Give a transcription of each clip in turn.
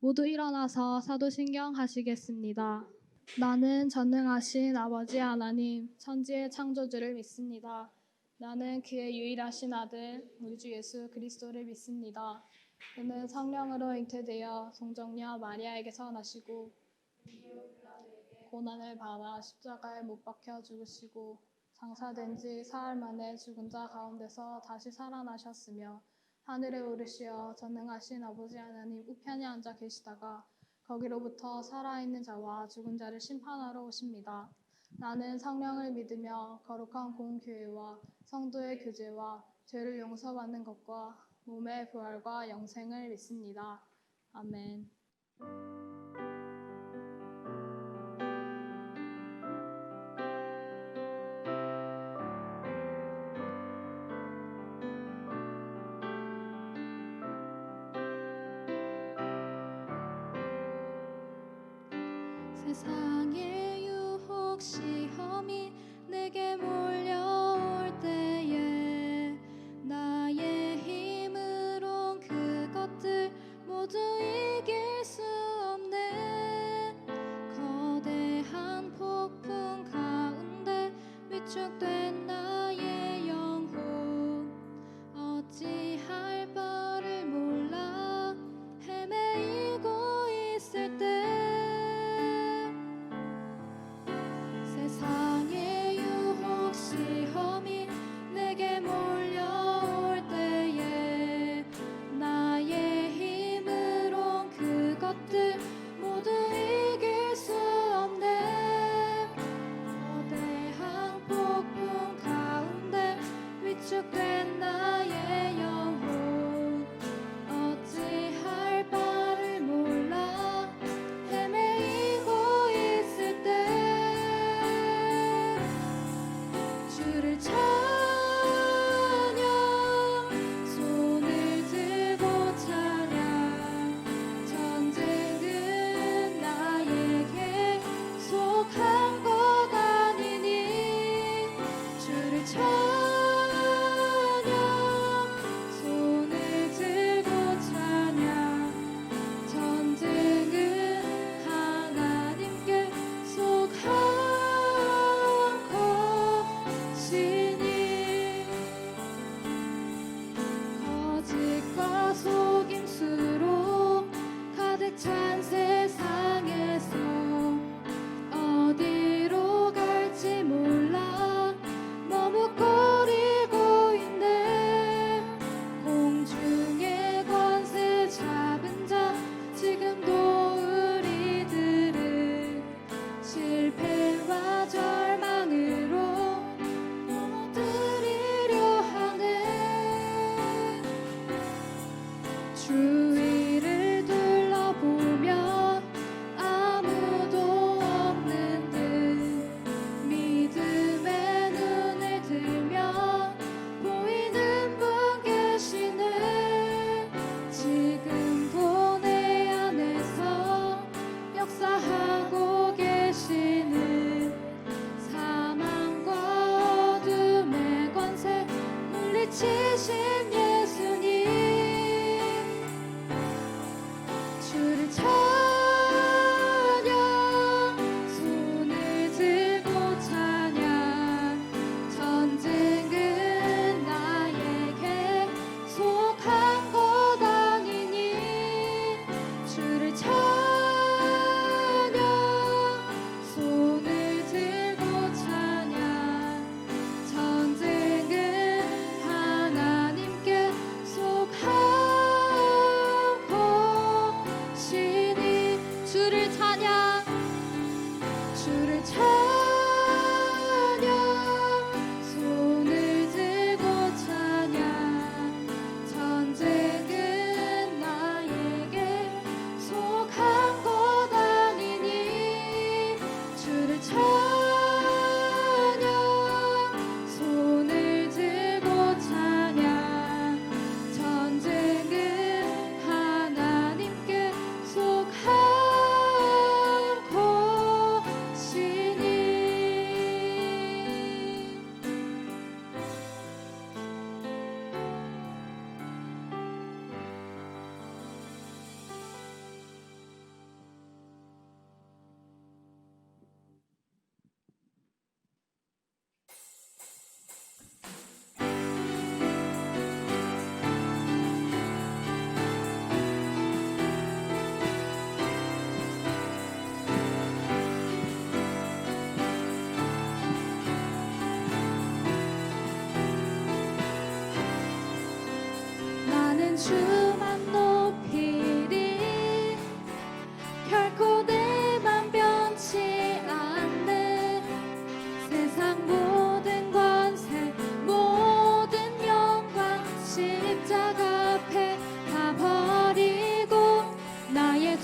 모두 일어나서 사도신경 하시겠습니다. 나는 전능하신 아버지 하나님, 천지의 창조주를 믿습니다. 나는 그의 유일하신 아들, 우리 주 예수 그리스도를 믿습니다. 그는 성령으로 잉태되어 성정녀 마리아에게서 나시고 고난을 받아 십자가에 못 박혀 죽으시고 장사된 지 사흘 만에 죽은 자 가운데서 다시 살아나셨으며 하늘에 오르시어 전능하신 아버지 하나님 우편에 앉아 계시다가 거기로부터 살아있는 자와 죽은 자를 심판하러 오십니다. 나는 성령을 믿으며 거룩한 공교회와 성도의 교제와 죄를 용서받는 것과 몸의 부활과 영생을 믿습니다. 아멘. 세상의 유혹 시험이 내게 몰려올 때에 나의 힘으론 그것들 모두 이길 수 없네. 거대한 폭풍 가운데 위축된 나의 영혼 어찌할 바를 몰라 헤매이고 있을 때 세상의 유혹 시험이 내게 몰려올 때에 나의 힘으론 그것들 모두 이길 수 없네. 거대한 폭풍 가운데 위축된 나의 영혼 어찌할 바를 몰라 헤매이고 있을 때 주를 찬양 손을 들고 찬양 전쟁은 나에게 속한 것 아니니 주를 찬양 손을 들고 찬양 전쟁은 하나님께 속한 거짓과 속임수로 가득 찬 세상에서 어디로 갈지 몰라 머뭇거리고 있네. 공중의 권세 잡은 자 지금도 우리들을 실패와 절망으로 넘어뜨리려 하네. 주위를 둘러보면 아무도 없는 듯 믿음의 눈을 들면 보이는 분 계시네. 지금도 내 안에서 역사하고 계시는 사망과 어둠의 권세 물리치신 예수님 주를 찬양 손을 들고 찬양 전쟁은 나에게 속한 것 아니니 주를 찬양 손을 들고 찬양 전쟁은 하나님께 속한 것이니 주를 찬양 주를 찬양 손을 들고 찬양 전쟁은 나에게 속한 것 아니니 주를 찬양 손을 들고 찬양 전쟁은 하나님께 속한 것이니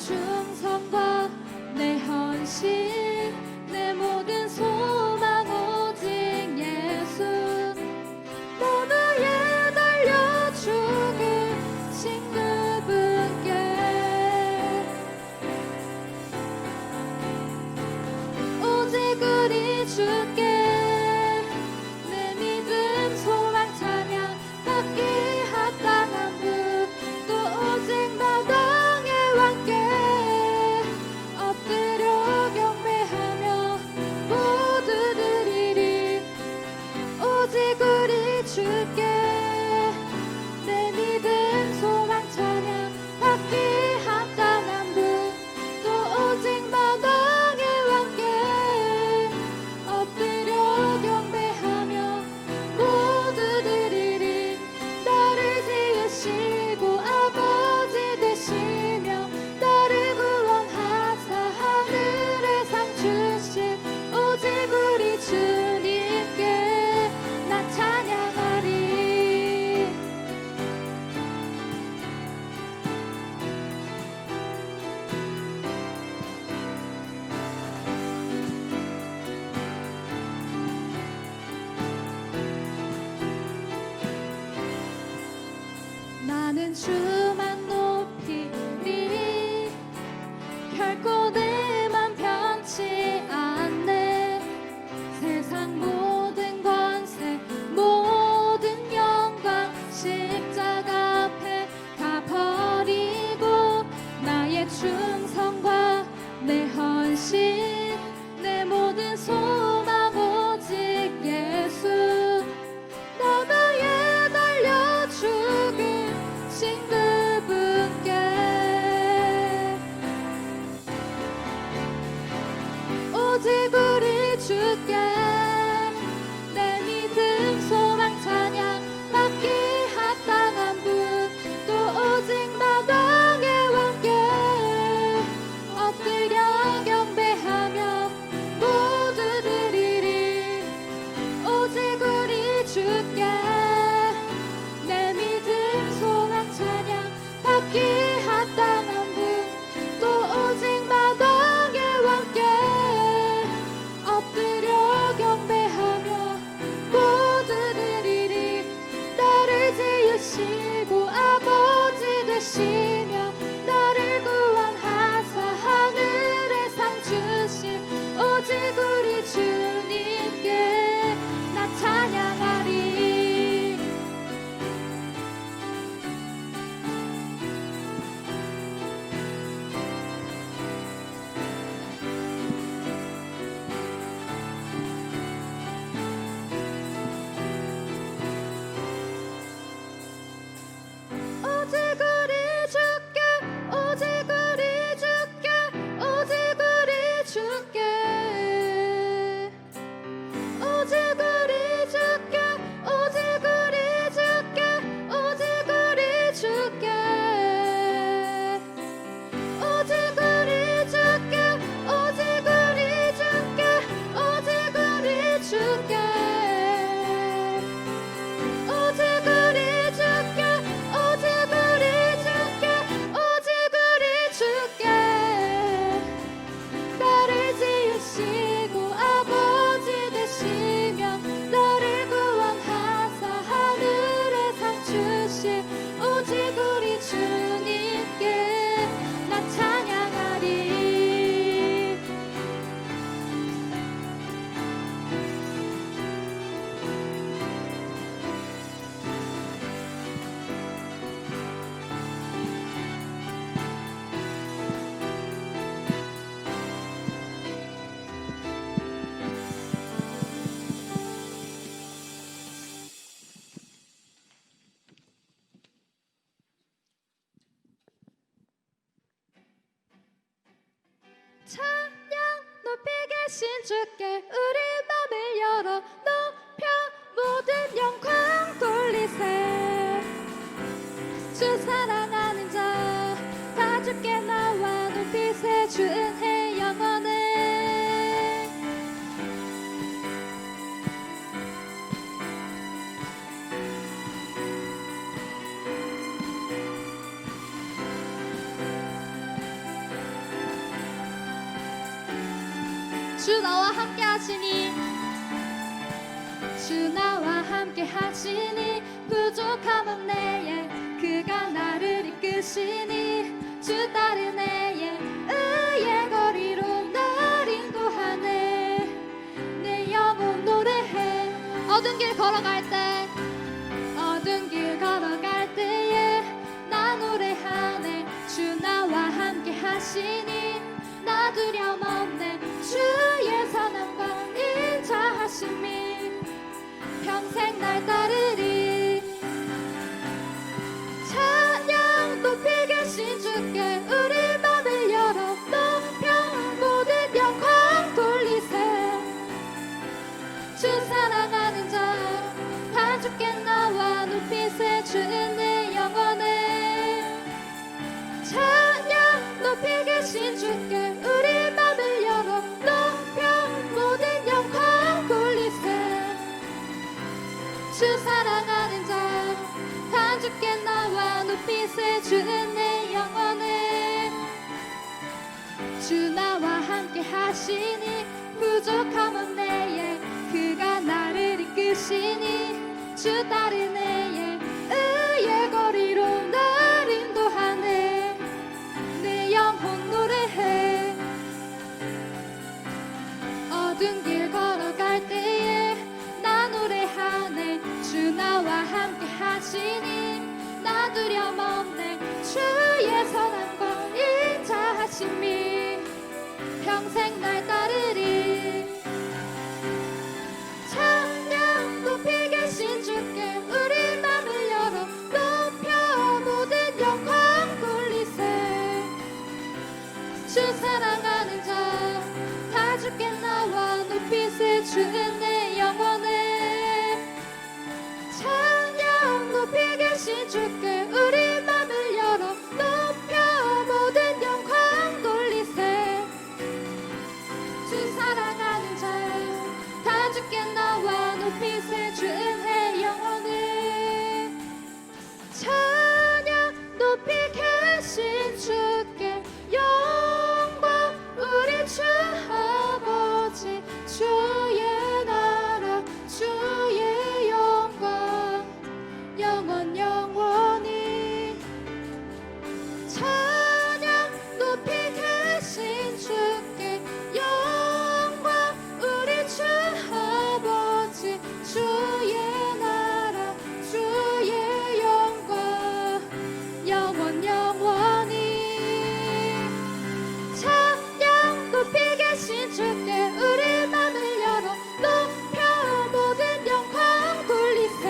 충성과 내 헌신 내 모든 소망 오직 예수 나무에 달려 죽으신 그분께 오직 우리 주께 내 믿음 소망 찬양 받기 합당한 분또 오직 마당의 왕께 엎드려 경배하며 모두 드리리 오직 우리 주께 내 믿음 소망 찬양 받기 합당한 분또 오직 마당의 왕께 엎드려 경배하며 모두 드리리 나를 지으시고 아버지 되시며 나를 구원하사 하늘에 상 주신 오직 우리 주님께 나 찬양하리 나는 주만 높이리 결코 내 맘 변치 않네 세상 모든 권세 모든 영광 십자가 앞에 다 버리고 나의 충성과 내 헌신 내 모든 소망 오직 예수 나무에 달려 죽으신 그분께 오직 우리 주께 내 믿음 소망 찬양 받기 합당한 분또 오직 마당의 왕께 엎드려 경배하며 모두 드리리 오직 우리 주께 내 믿음 소망 찬양 받기 합당한 분또 오직 마당의 왕께 엎드려 경배하며 모두 드리리 나를 지으시고 아버지 되시며 나를 구원하사 하늘에 상 주신 오직 우리 주님께 나 찬양하리 오직 우리 주께 오직 우리 주께 오직 우리 주께 오직 우리 주께 오직 우리 주께 오직 우리 주께 오직 우리 주께 오직 우리 주께 오직 우리 주께 오직 우리 주께 오직 우리 주께 오직 우리 주께 나를 지으시고 아버지 되시며 나를 구원하사 하늘에 상 주신 오직 우리 주님께 나 찬양하리 찬양 높이 계신 주께 우리 맘을 열어 높여 모든 영광 돌리세 주 사랑하는 자 다 주께 나와 높이세 주 은혜 영원해 주 나와 함께 하시니 주 나와 함께 하시니 부족함 없네 그가 나를 이끄시니 주 따른 의의 거리로 날 인도하네 내 영혼 노래해 어두운 길 걸어갈 때 어두운 길 걸어갈 때에 나 노래하네 주 나와 함께 하시니 나 두려움 없네 주의 선함과 인자하심이 평생 날 따르리 찬양 높이 계신 주께 우리 맘을 열어 높여 모든 영광 돌리세 주 사랑하는 자 다 주께 나와 높이세 주는 내 영혼에 찬양 높이 계신 주께 우리 맘을 열어 높여 모든 영광 돌리세 주 사랑하는 자 다 주께 나와 높이세 주는 내 영혼에 주 나와 함께 하시니 부족함 없네 그가 나를 이끄시니 주 따른 의의 거리로 날 인도하네 내 영혼 노래해 어두운 길 걸어갈 때에 나 노래하네 주 나와 함께 하시니 나 두려움 없네 주의 선함과 인자하심이 평생 날 따르리 찬양 높이 계신 주께 우리 맘을 열어 높여 모든 영광 돌리세 주 사랑하는 자 다 주께 나와 높이세 주는 내 영혼에 찬양 높이 계신 주께 우리 맘을 열어 높여 모든 영광 돌리세 주 사랑하는 자 다 주께 나와 높이세 주는 내 영혼에 찬양 높이 계신 주께 영광 우리 주 아버지 주의 나라 주의 영광 영원 영원히 찬양 높이 계신 주께 영광 우리 주 아버지 주의 나라 주의 영광 영원 영원히 찬양 높이 계신 주께 우리 맘을 열어 높여 모든 영광 돌리세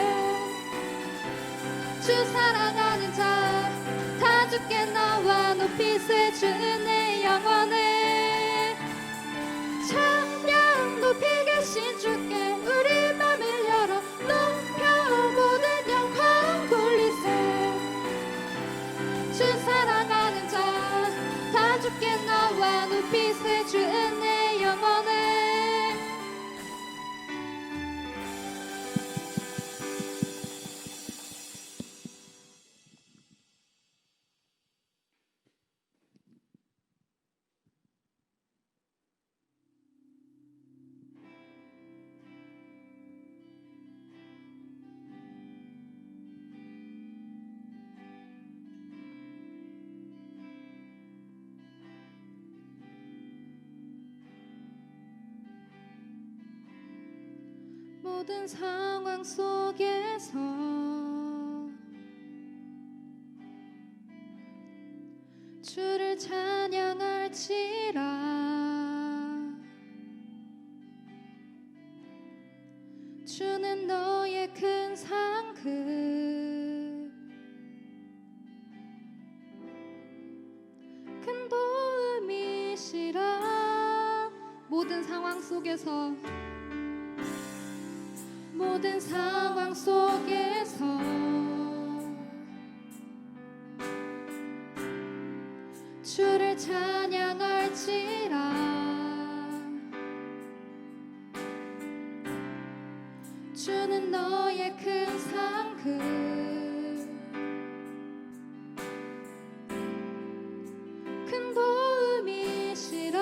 주 사랑하는 자 다 주께 나와 높이세 주는 내 영혼에 찬양 높이 계신 주께 우리 맘을 열어 높여 모든 영광 돌리세 주 사랑하는 자 다 주께 나와 높이세 주는 내 영혼에 모든 상황 속에서 주를 찬양할지라 주는 너의 큰 상급 큰 도움이시라 모든 상황 속에서 모든 상황 속에서 주를 찬양할지라 주는 너의 큰 상급 큰 도움이시라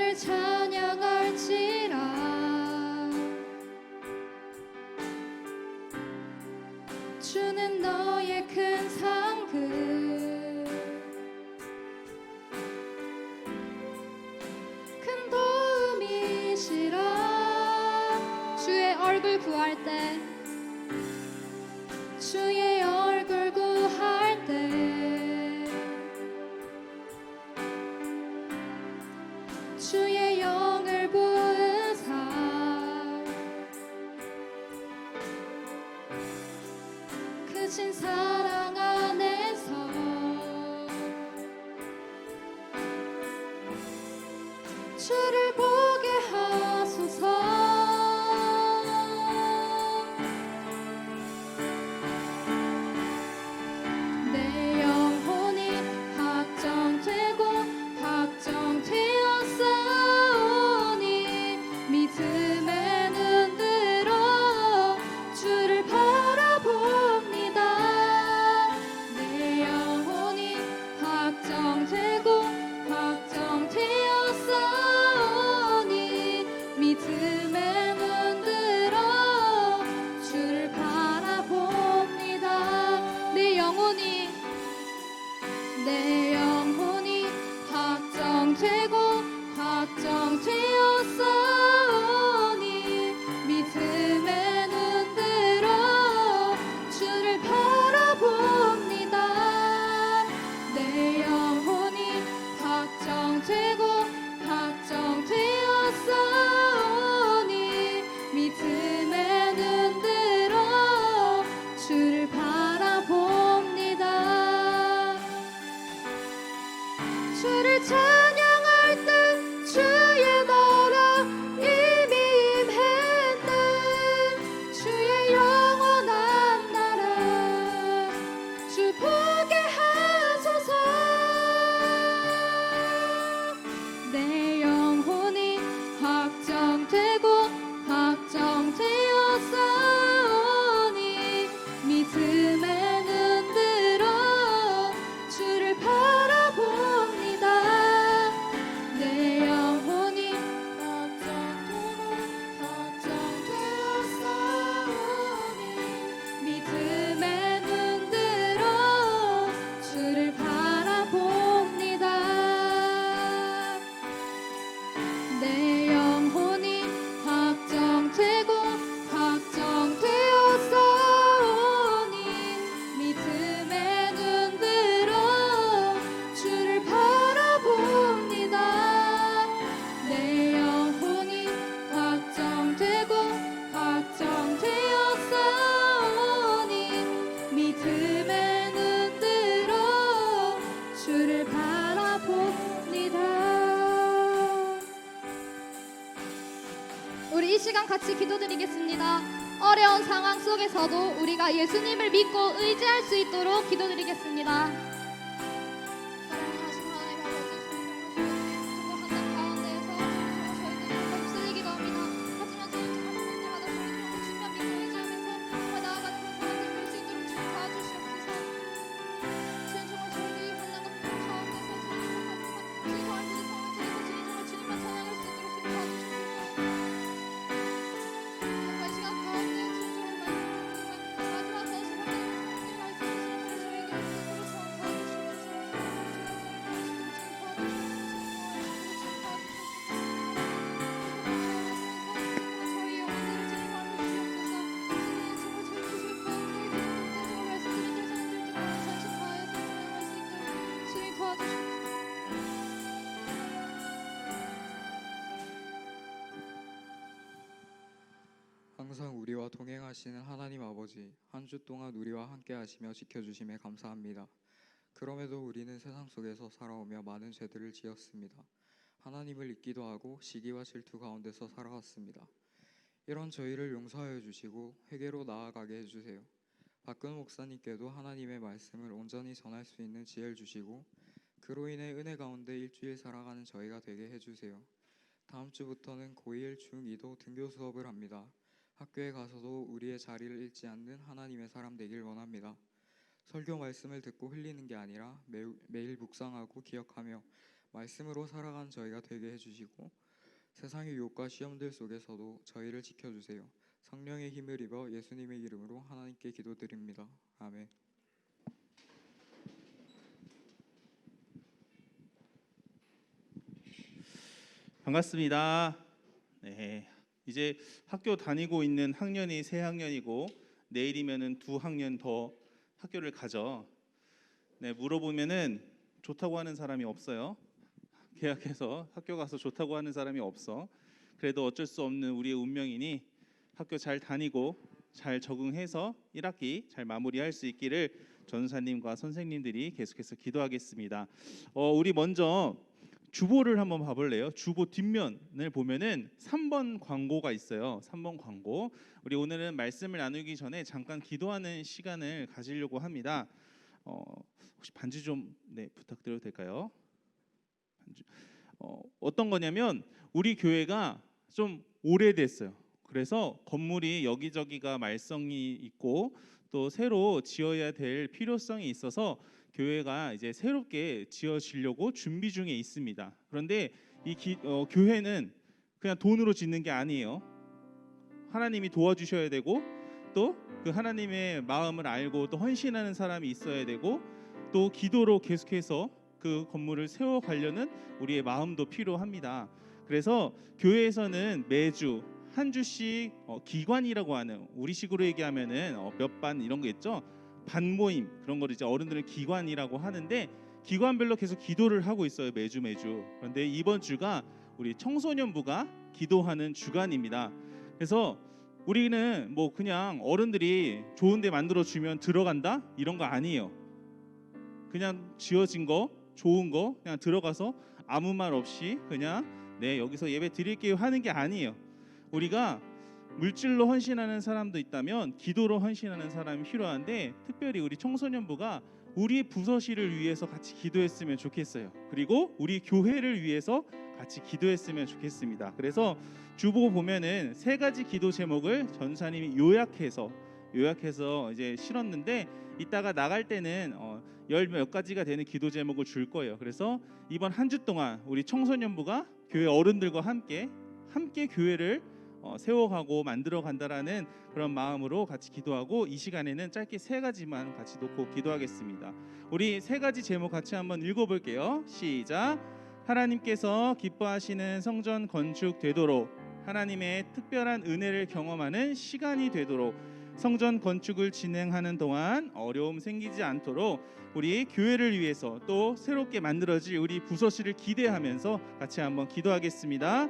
주를 찬양할지라. 주는 너의 큰 상급 큰 도움이시라. 주의 얼굴 구할 때 주의 얼굴 구할 때 주의 영을 부으사 크신 사랑 안에서 주를 보게 하소서. 내 영혼이 확정되고 확정되었사오니 믿음의 눈 들어 주를 바라봅니다. 내 영혼이 확정되고 확정되었사오니 믿음의 눈 들어 주를 바라봅니다. 내 영혼이 확정되고 확정되었사오니 믿음의 눈 들어 주를 바라봅니다. 내 영혼이 확정되고 확정되었사오니 믿음의 눈 들어 주를 바라봅니다. 주를 찬양할 때 주의 나라 이미 임했네. 주의 영원한 나라 주 보게 하소서. 내 영혼이 확정되고 확정되었사오니 믿음의 눈 들어 주를 바라봅니다. 내 영혼이 확정되고 확정되었사오니 믿음의 눈 들어 주를 바라봅니다. 내 영혼이 확정되고 확정되었사오니 믿음의 눈 들어 주를 바라봅니다. 내 영혼이 확정되고 확정되었사오니 믿음의 눈 들어 주를 바라봅니다. 우리 이 시간 같이 기도드리겠습니다. 어려운 상황 속에서도 우리가 예수님을 믿고 의지할 수 있도록 기도드리겠습니다. 사랑하신 하나님 아버지, 정말 한장 가운데에서 저희들이 없으니 기도합니다. 하지만 저희 정말 힘들 때마다 저희 주님만 믿고 의지하면서 정말 나아가는 사람들 될 수 있도록 주님 도와주시옵소서. 주님 정말 저희들이 환난과 고통 가운데서 주님 정말 그 상황 속에서 주님만 찬양할 수 있도록 주님 도와주시옵소서. 정말 이 시간 가운데 주님 정말 마지막 것이 하나님 말씀 주시는 저희에게 항상 우리와 동행하시는 하나님 아버지, 한 주 동안 우리와 함께 하시며 지켜주심에 감사합니다. 그럼에도 우리는 세상 속에서 살아오며 많은 죄들을 지었습니다. 하나님을 잊기도 하고 시기와 질투 가운데서 살아왔습니다. 이런 저희를 용서하여 주시고 회개로 나아가게 해주세요. 박근 목사님께도 하나님의 말씀을 온전히 전할 수 있는 지혜를 주시고 그로 인해 은혜 가운데 일주일 살아가는 저희가 되게 해주세요. 다음 주부터는 고1, 중2도 등교 수업을 합니다. 학교에 가서도 우리의 자리를 잃지 않는 하나님의 사람 되길 원합니다. 설교 말씀을 듣고 흘리는 게 아니라 매일 묵상하고 기억하며 말씀으로 살아간 저희가 되게 해주시고 세상의 유혹과 시험들 속에서도 저희를 지켜주세요. 성령의 힘을 입어 예수님의 이름으로 하나님께 기도드립니다. 아멘. 반갑습니다. 네, 이제 학교 다니고 있는 학년이 3학년이고 내일이면은 2학년 더 학교를 가죠. 네, 물어보면은 좋다고 하는 사람이 없어요. 계약해서 학교 가서 좋다고 하는 사람이 없어. 그래도 어쩔 수 없는 우리의 운명이니 학교 잘 다니고 잘 적응해서 1학기 잘 마무리할 수 있기를 전사님과 선생님들이 계속해서 기도하겠습니다. 우리 먼저 주보를 한번 봐볼래요? 주보 뒷면을 보면은 3번 광고가 있어요. 3번 광고. 우리 오늘은 말씀을 나누기 전에 잠깐 기도하는 시간을 가지려고 합니다. 혹시 반주 좀 부탁드려도 될까요? 반주. 어떤 거냐면 우리 교회가 좀 오래됐어요. 그래서 건물이 여기저기가 말썽이 있고 또 새로 지어야 될 필요성이 있어서 교회가 이제 새롭게 지어지려고 준비 중에 있습니다. 그런데 이 교회는 그냥 돈으로 짓는 게 아니에요. 하나님이 도와주셔야 되고 또 그 하나님의 마음을 알고 또 헌신하는 사람이 있어야 되고 또 기도로 계속해서 그 건물을 세워가려는 우리의 마음도 필요합니다. 그래서 교회에서는 매주 한 주씩 기관이라고 하는 우리식으로 얘기하면은 몇 반 이런 거 있죠. 반 모임 그런 거를 이제 어른들은 기관이라고 하는데 기관별로 계속 기도를 하고 있어요. 매주. 그런데 이번 주가 우리 청소년부가 기도하는 주간입니다. 그래서 우리는 뭐 그냥 어른들이 좋은 데 만들어 주면 들어간다 이런 거 아니에요. 그냥 지어진 거 좋은 거 그냥 들어가서 아무 말 없이 그냥 네 여기서 예배 드릴게요 하는 게 아니에요. 우리가 물질로 헌신하는 사람도 있다면 기도로 헌신하는 사람이 필요한데 특별히 우리 청소년부가 우리 부서실을 위해서 같이 기도했으면 좋겠어요. 그리고 우리 교회를 위해서 같이 기도했으면 좋겠습니다. 그래서 주보 보면은 3가지 기도 제목을 전사님이 요약해서 이제 실었는데 이따가 나갈 때는 10몇 가지가 되는 기도 제목을 줄 거예요. 그래서 이번 한 주 동안 우리 청소년부가 교회 어른들과 함께 교회를 세워가고 만들어 간다라는 그런 마음으로 같이 기도하고 이 시간에는 짧게 3가지만 같이 놓고 기도하겠습니다. 우리 3가지 제목 같이 한번 읽어볼게요. 시작. 하나님께서 기뻐하시는 성전 건축 되도록 하나님의 특별한 은혜를 경험하는 시간이 되도록 성전 건축을 진행하는 동안 어려움 생기지 않도록 우리 교회를 위해서 또 새롭게 만들어질 우리 부서실을 기대하면서 같이 한번 기도하겠습니다.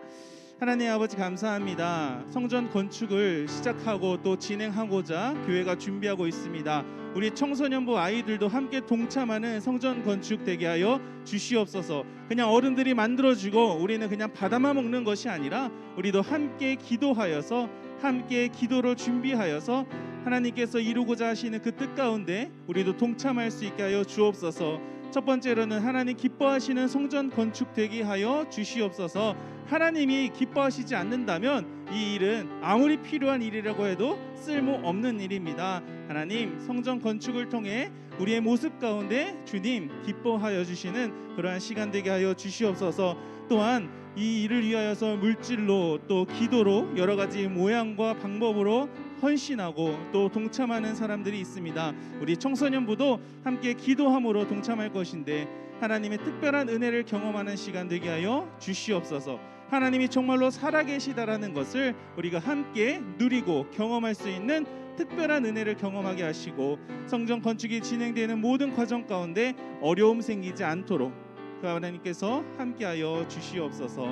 하나님 아버지 감사합니다. 성전 건축을 시작하고 또 진행하고자 교회가 준비하고 있습니다. 우리 청소년부 아이들도 함께 동참하는 성전 건축 되게 하여 주시옵소서. 그냥 어른들이 만들어주고 우리는 그냥 받아만 먹는 것이 아니라 우리도 함께 기도하여서 함께 기도를 준비하여서 하나님께서 이루고자 하시는 그 뜻 가운데 우리도 동참할 수 있게 하여 주옵소서. 첫 번째로는 하나님 기뻐하시는 성전 건축 되게 하여 주시옵소서. 하나님이 기뻐하시지 않는다면 이 일은 아무리 필요한 일이라고 해도 쓸모없는 일입니다. 하나님 성전 건축을 통해 우리의 모습 가운데 주님 기뻐하여 주시는 그러한 시간 되게 하여 주시옵소서. 또한 이 일을 위하여서 물질로 또 기도로 여러 가지 모양과 방법으로 헌신하고 또 동참하는 사람들이 있습니다. 우리 청소년부도 함께 기도함으로 동참할 것인데 하나님의 특별한 은혜를 경험하는 시간 되게 하여 주시옵소서. 하나님이 정말로 살아계시다라는 것을 우리가 함께 누리고 경험할 수 있는 특별한 은혜를 경험하게 하시고 성전 건축이 진행되는 모든 과정 가운데 어려움 생기지 않도록 그 하나님께서 함께하여 주시옵소서.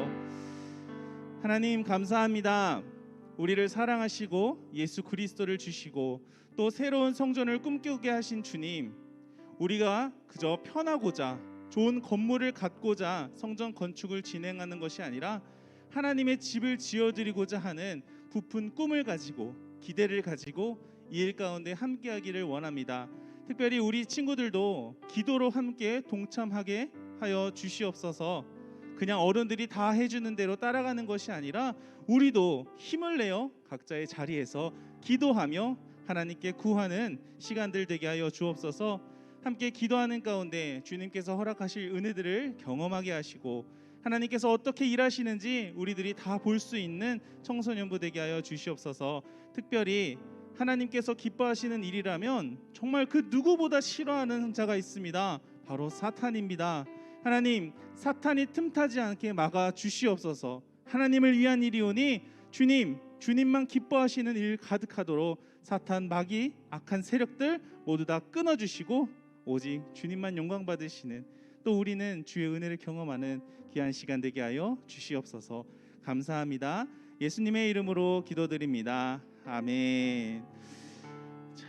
하나님 감사합니다. 우리를 사랑하시고 예수 그리스도를 주시고 또 새로운 성전을 꿈꾸게 하신 주님, 우리가 그저 편하고자 좋은 건물을 갖고자 성전 건축을 진행하는 것이 아니라 하나님의 집을 지어드리고자 하는 부푼 꿈을 가지고 기대를 가지고 이 일 가운데 함께하기를 원합니다. 특별히 우리 친구들도 기도로 함께 동참하게 하여 주시옵소서. 그냥 어른들이 다 해주는 대로 따라가는 것이 아니라 우리도 힘을 내어 각자의 자리에서 기도하며 하나님께 구하는 시간들 되게 하여 주옵소서. 함께 기도하는 가운데 주님께서 허락하실 은혜들을 경험하게 하시고 하나님께서 어떻게 일하시는지 우리들이 다 볼 수 있는 청소년부 되게 하여 주시옵소서. 특별히 하나님께서 기뻐하시는 일이라면 정말 그 누구보다 싫어하는 자가 있습니다. 바로 사탄입니다. 하나님, 사탄이 틈타지 않게 막아 주시옵소서. 하나님을 위한 일이오니 주님만 기뻐하시는 일 가득하도록 사탄, 마귀, 악한 세력들 모두 다 끊어주시고 오직 주님만 영광 받으시는, 또 우리는 주의 은혜를 경험하는 귀한 시간 되게 하여 주시옵소서. 감사합니다. 예수님의 이름으로 기도드립니다. 아멘. 자,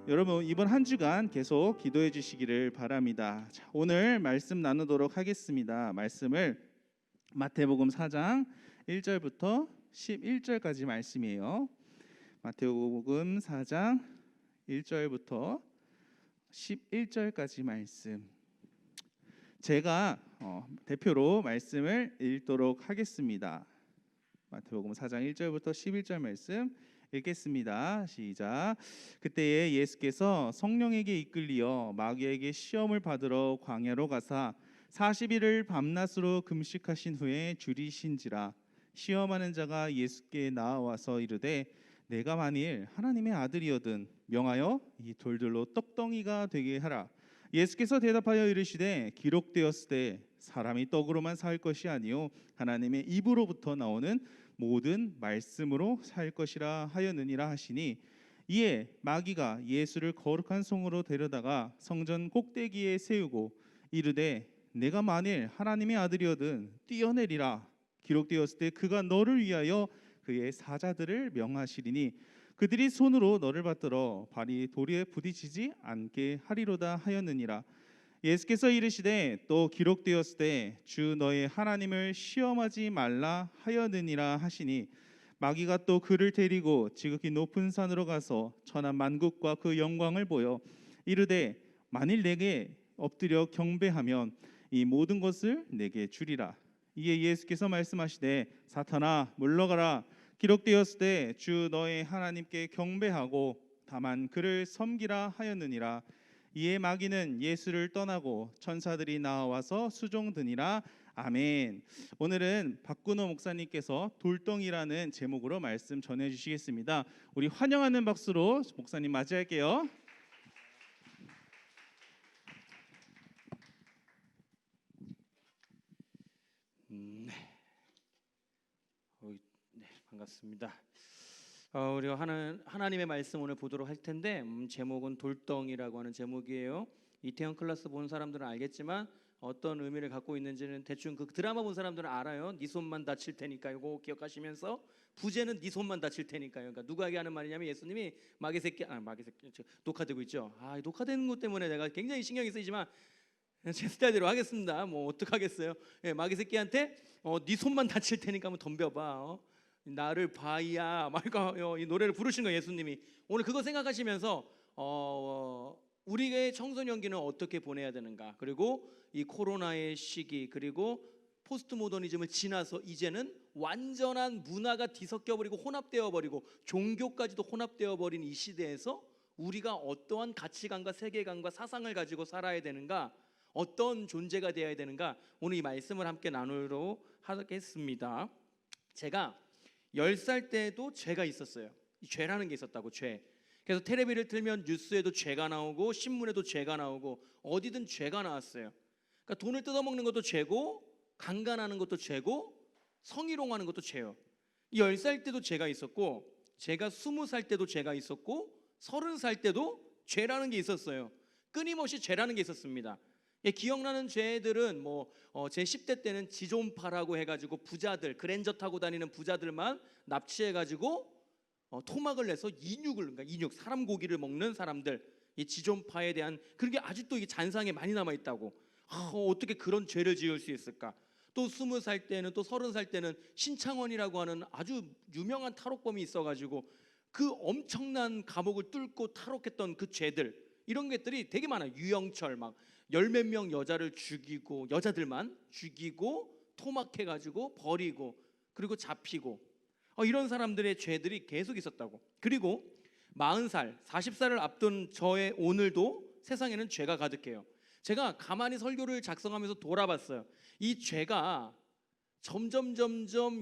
여러분 이번 한 주간 계속 기도해 주시기를 바랍니다. 자, 오늘 말씀 나누도록 하겠습니다. 말씀을 마태복음 4장 1절부터 11절까지 말씀이에요. 마태복음 4장 1절부터 11절까지 말씀. 제가 대표로 말씀을 읽도록 하겠습니다. 마태복음 4장 1절부터 11절 말씀 읽겠습니다. 시작. 그때에 예수께서 성령에게 이끌리어 마귀에게 시험을 받으러 광야로 가사 40일을 밤낮으로 금식하신 후에 줄이신지라. 시험하는 자가 예수께 나와서 이르되 내가 만일 하나님의 아들이거든 명하여 이 돌들로 떡덩이가 되게 하라. 예수께서 대답하여 이르시되 기록되었으되 사람이 떡으로만 살 것이 아니요 하나님의 입으로부터 나오는 모든 말씀으로 살 것이라 하였느니라 하시니, 이에 마귀가 예수를 거룩한 성으로 데려다가 성전 꼭대기에 세우고 이르되 내가 만일 하나님의 아들이거든 뛰어내리라. 기록되었을 때 그가 너를 위하여 그의 사자들을 명하시리니 그들이 손으로 너를 받들어 발이 돌에 부딪히지 않게 하리로다 하였느니라. 예수께서 이르시되 또 기록되었을 때 주 너의 하나님을 시험하지 말라 하였느니라 하시니, 마귀가 또 그를 데리고 지극히 높은 산으로 가서 천하 만국과 그 영광을 보여 이르되 만일 내게 엎드려 경배하면 이 모든 것을 내게 주리라. 이에 예수께서 말씀하시되 사탄아 물러가라. 기록되었을 때 주 너의 하나님께 경배하고 다만 그를 섬기라 하였느니라. 이에 마귀는 예수를 떠나고 천사들이 나와서 수종드니라. 아멘. 오늘은 박근호 목사님께서 돌덩이라는 제목으로 말씀 전해주시겠습니다. 우리 환영하는 박수로 목사님 맞이할게요. 네, 반갑습니다. 우리가 하나님의 말씀 오늘 보도록 할 텐데 제목은 돌덩이라고 하는 제목이에요. 이태원 클래스 본 사람들은 알겠지만 어떤 의미를 갖고 있는지는 대충 그 드라마 본 사람들은 알아요. 네 손만 다칠 테니까 이거 기억하시면서 부제는 네 손만 다칠 테니까요. 그러니까 누구에게 하는 말이냐면 예수님이 마귀 새끼 녹화되고 있죠. 녹화되는 것 때문에 내가 굉장히 신경이 쓰이지만 제 스타일대로 하겠습니다. 뭐 어떡하겠어요. 마귀 새끼한테 네 손만 다칠 테니까 한번 덤벼봐. 나를 봐야 말까 이 노래를 부르신 거예요. 예수님이 오늘 그거 생각하시면서 우리의 청소년기는 어떻게 보내야 되는가, 그리고 이 코로나의 시기, 그리고 포스트 모더니즘을 지나서 이제는 완전한 문화가 뒤섞여 버리고 혼합되어 버리고 종교까지도 혼합되어 버린 이 시대에서 우리가 어떠한 가치관과 세계관과 사상을 가지고 살아야 되는가, 어떤 존재가 되어야 되는가, 오늘 이 말씀을 함께 나누도록 하겠습니다. 제가 10살 때도 죄가 있었어요. 죄라는 게 있었다고, 죄. 그래서 텔레비를 틀면 뉴스에도 죄가 나오고 신문에도 죄가 나오고 어디든 죄가 나왔어요. 그러니까 돈을 뜯어먹는 것도 죄고, 강간하는 것도 죄고, 성희롱하는 것도 죄요. 10살 때도 죄가 있었고, 제가 20살 때도 죄가 있었고, 30살 때도 죄라는 게 있었어요. 끊임없이 죄라는 게 있었습니다. 기억나는 죄들은 제 10대 때는 지존파라고 해가지고 부자들, 그랜저 타고 다니는 부자들만 납치해가지고 토막을 내서 그러니까 인육, 사람 고기를 먹는 사람들, 이 지존파에 대한 그런 게 아직도 이 잔상에 많이 남아 있다고. 어떻게 그런 죄를 지을 수 있을까? 또 20살 때는, 또 30살 때는 신창원이라고 하는 아주 유명한 탈옥범이 있어가지고 그 엄청난 감옥을 뚫고 탈옥했던 그 죄들, 이런 것들이 되게 많아요. 유영철 막 열 몇 명 여자를 죽이고, 여자들만 죽이고 토막해가지고 버리고 그리고 잡히고 이런 사람들의 죄들이 계속 있었다고. 그리고 40살, 40살을 앞둔 저의 오늘도 세상에는 죄가 가득해요. 제가 가만히 설교를 작성하면서 돌아봤어요. 이 죄가 점점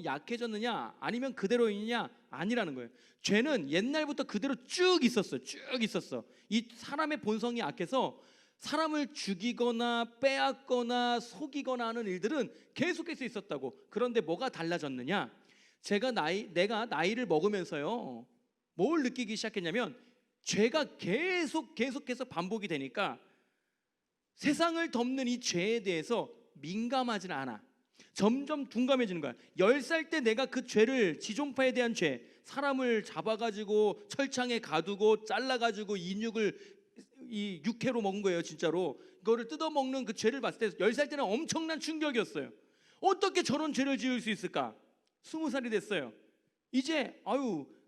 약해졌느냐 아니면 그대로 있느냐 아니라는 거예요. 죄는 옛날부터 그대로 쭉 있었어요. 쭉 있었어. 이 사람의 본성이 악해서 사람을 죽이거나 빼앗거나 속이거나 하는 일들은 계속해서 있었다고. 그런데 뭐가 달라졌느냐? 내가 나이를 먹으면서요, 뭘 느끼기 시작했냐면 죄가 계속해서 반복이 되니까 세상을 덮는 이 죄에 대해서 민감하지는 않아. 점점 둔감해지는 거야. 10살 때 내가 그 죄를, 지존파에 대한 죄, 사람을 잡아가지고 철창에 가두고 잘라가지고 이 육회로 먹은 거예요. 진짜로 그거를 뜯어먹는 그 죄를 봤을 때 10살 때는 엄청난 충격이었어요. 어떻게 저런 죄를 지을 수 있을까? 20살이 됐어요. 이제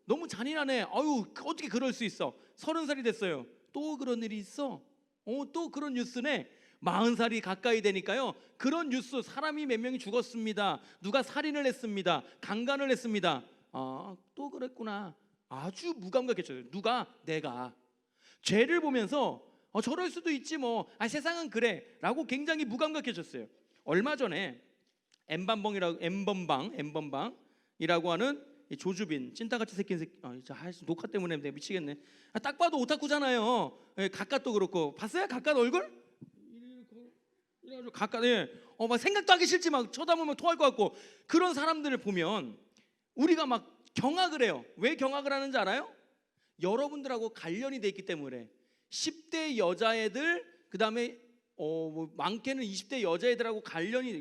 너무 잔인하네. 어떻게 그럴 수 있어? 30살이 됐어요. 또 그런 일이 있어? 또 그런 뉴스네. 40살이 가까이 되니까요, 그런 뉴스, 사람이 몇 명이 죽었습니다, 누가 살인을 했습니다, 강간을 했습니다. 또 그랬구나. 아주 무감각해져요. 누가? 내가. 죄를 보면서 저럴 수도 있지 뭐, 세상은 그래 라고 굉장히 무감각해졌어요. 얼마 전에 엠번방이라고 하는 조주빈, 찐따같이 생긴 새끼, 녹화 때문에 내가 미치겠네. 딱 봐도 오타쿠잖아요. 각각도 그렇고. 봤어요? 각각 얼굴? 이래가지고 각각, 막 생각도 하기 싫지, 막 쳐다보면 토할 것 같고. 그런 사람들을 보면 우리가 막 경악을 해요. 왜 경악을 하는지 알아요? 여러분들하고 관련이 돼 있기 때문에. 10대 여자애들, 그 다음에 많게는 20대 여자애들하고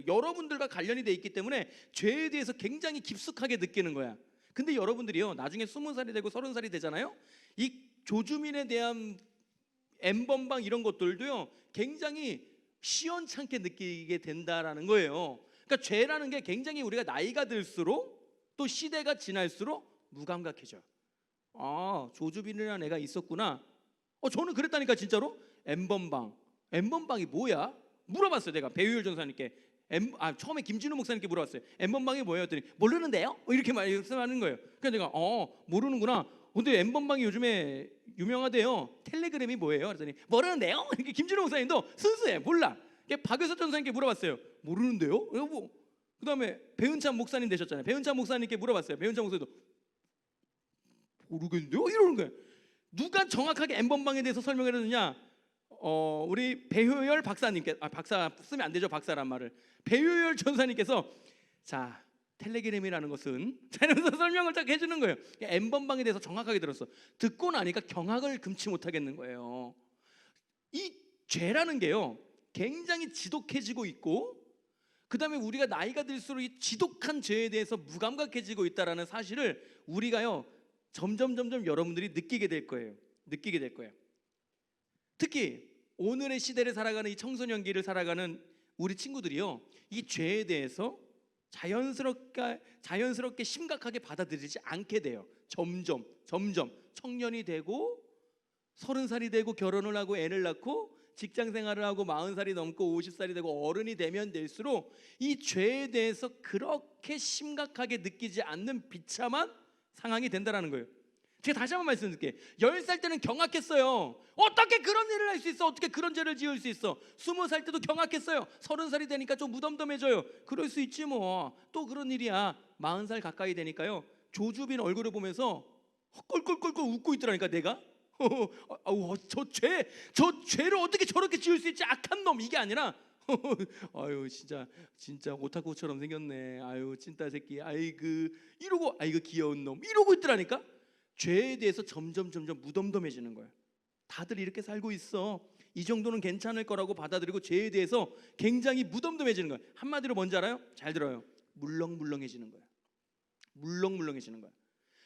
여러분들과 관련이 돼 있기 때문에 죄에 대해서 굉장히 깊숙하게 느끼는 거야. 근데 여러분들이요, 나중에 20살이 되고 30살이 되잖아요. 이 조주민에 대한 N번방 이런 것들도요, 굉장히 시원찮게 느끼게 된다라는 거예요. 그러니까 죄라는 게 굉장히 우리가 나이가 들수록, 또 시대가 지날수록 무감각해져요. 조주빈이라는 애가 있었구나. 저는 그랬다니까, 진짜로. N번방이 뭐야? 물어봤어요. 내가 배우열 전사님께. 처음에 김진우 목사님께 물어봤어요. N번방이 뭐예요? 했더니 모르는데요? 이렇게 말씀하는 거예요. 그래서 내가 모르는구나. 근데 N번방이 요즘에 유명하대요. 텔레그램이 뭐예요? 그랬더니 모르는데요? 이렇게 김진우 목사님도 순수해, 몰라. 박효석 전사님께 물어봤어요. 모르는데요? 그 다음에 배은찬 목사님 되셨잖아요. 배은찬 목사님께 물어봤어요. 배은찬 목사님도 모르겠는데요? 이러는 거예요. 누가 정확하게 N번방에 대해서 설명을 해줬느냐? 우리 배효열 박사님께, 박사 쓰면 안 되죠, 박사란 말을. 배효열 전사님께서 자, 텔레그램이라는 것은 이러면서 설명을 딱 해주는 거예요. N번방에 대해서 정확하게 들었어. 듣고 나니까 경악을 금치 못하겠는 거예요. 이 죄라는 게요, 굉장히 지독해지고 있고, 그 다음에 우리가 나이가 들수록 이 지독한 죄에 대해서 무감각해지고 있다는 사실을 우리가요, 점점 여러분들이 느끼게 될 거예요. 특히 오늘의 시대를 살아가는, 이 청소년기를 살아가는 우리 친구들이요, 이 죄에 대해서 자연스럽게 심각하게 받아들이지 않게 돼요. 점점 청년이 되고 30살이 되고 결혼을 하고 애를 낳고 직장 생활을 하고 40살이 넘고 50살이 되고 어른이 되면 될수록 이 죄에 대해서 그렇게 심각하게 느끼지 않는 비참한 상황이 된다는 거예요. 제가 다시 한번 말씀드릴게요. 10살 때는 경악했어요. 어떻게 그런 일을 할 수 있어? 어떻게 그런 죄를 지을 수 있어? 20살 때도 경악했어요. 30살이 되니까 좀 무덤덤해져요. 그럴 수 있지 뭐. 또 그런 일이야. 40살 가까이 되니까요, 조주빈 얼굴을 보면서 껄껄껄껄 웃고 있더라니까, 내가. 저 죄를 어떻게 저렇게 지을 수 있지? 악한 놈. 이게 아니라 진짜 오타쿠처럼 생겼네. 찐따 새끼. 이러고 귀여운 놈. 이러고 있더라니까. 죄에 대해서 점점 무덤덤해지는 거예요. 다들 이렇게 살고 있어. 이 정도는 괜찮을 거라고 받아들이고 죄에 대해서 굉장히 무덤덤해지는 거예요. 한마디로 뭔지 알아요? 잘 들어요. 물렁물렁해지는 거예요.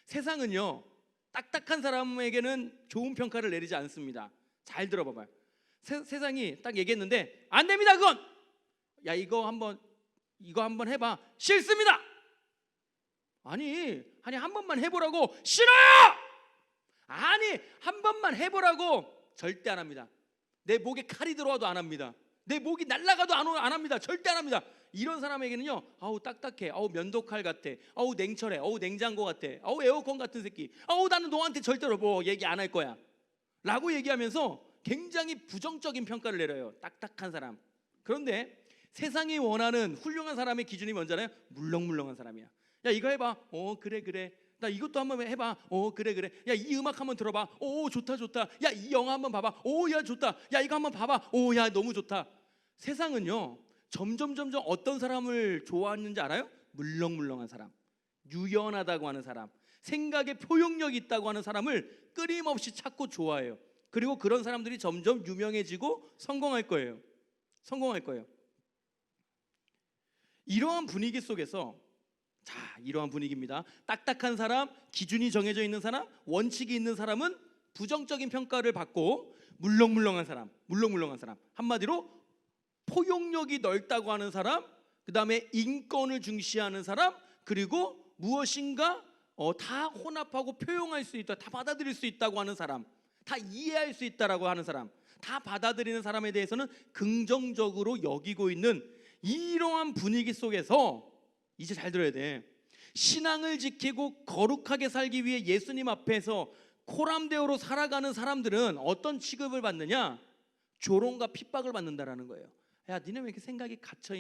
세상은요, 딱딱한 사람에게는 좋은 평가를 내리지 않습니다. 잘 들어봐봐요. 세상이 딱 얘기했는데 안 됩니다, 그건. 야, 이거 한번 해봐. 싫습니다. 아니 한 번만 해보라고. 싫어요. 아니 한 번만 해보라고. 절대 안 합니다. 내 목에 칼이 들어와도 안 합니다. 내 목이 날아가도 안 합니다. 절대 안 합니다. 이런 사람에게는요, 딱딱해, 면도칼 같아, 냉철해, 냉장고 같아, 에어컨 같은 새끼, 나는 너한테 절대로 뭐 얘기 안 할 거야 라고 얘기하면서 굉장히 부정적인 평가를 내려요. 딱딱한 사람. 그런데 세상이 원하는 훌륭한 사람의 기준이 뭔잖아요? 물렁물렁한 사람이야. 야, 이거 해봐. 그래 그래. 나 이것도 한번 해봐. 그래 그래. 야, 이 음악 한번 들어봐. 좋다 좋다. 야, 이 영화 한번 봐봐. 야, 좋다. 야, 이거 한번 봐봐. 야, 너무 좋다. 세상은요, 점점 어떤 사람을 좋아하는지 알아요? 물렁물렁한 사람, 유연하다고 하는 사람, 생각에 포용력이 있다고 하는 사람을 끊임없이 찾고 좋아해요. 그리고 그런 사람들이 점점 유명해지고 성공할 거예요. 성공할 거예요. 이러한 분위기 속에서, 자, 이러한 분위기입니다. 딱딱한 사람, 기준이 정해져 있는 사람, 원칙이 있는 사람은 부정적인 평가를 받고, 물렁물렁한 사람, 한마디로 포용력이 넓다고 하는 사람, 그 다음에 인권을 중시하는 사람, 그리고 무엇인가 다 혼합하고 표용할 수 있다, 다 받아들일 수 있다고 하는 사람, 다 이해할 수 있다라고 하는 사람, 다 받아들이는 사람에 대해서는 긍정적으로 여기고 있는 이러한 분위기 속에서, 이제 잘 들어야 돼, 신앙을 지키고 거룩하게 살기 위해 예수님 앞에서 코람데오로 살아가는 사람들은 어떤 취급을 받느냐? 조롱과 핍박을 받는다라는 거예요. 야, 니네 왜 이렇게 생각이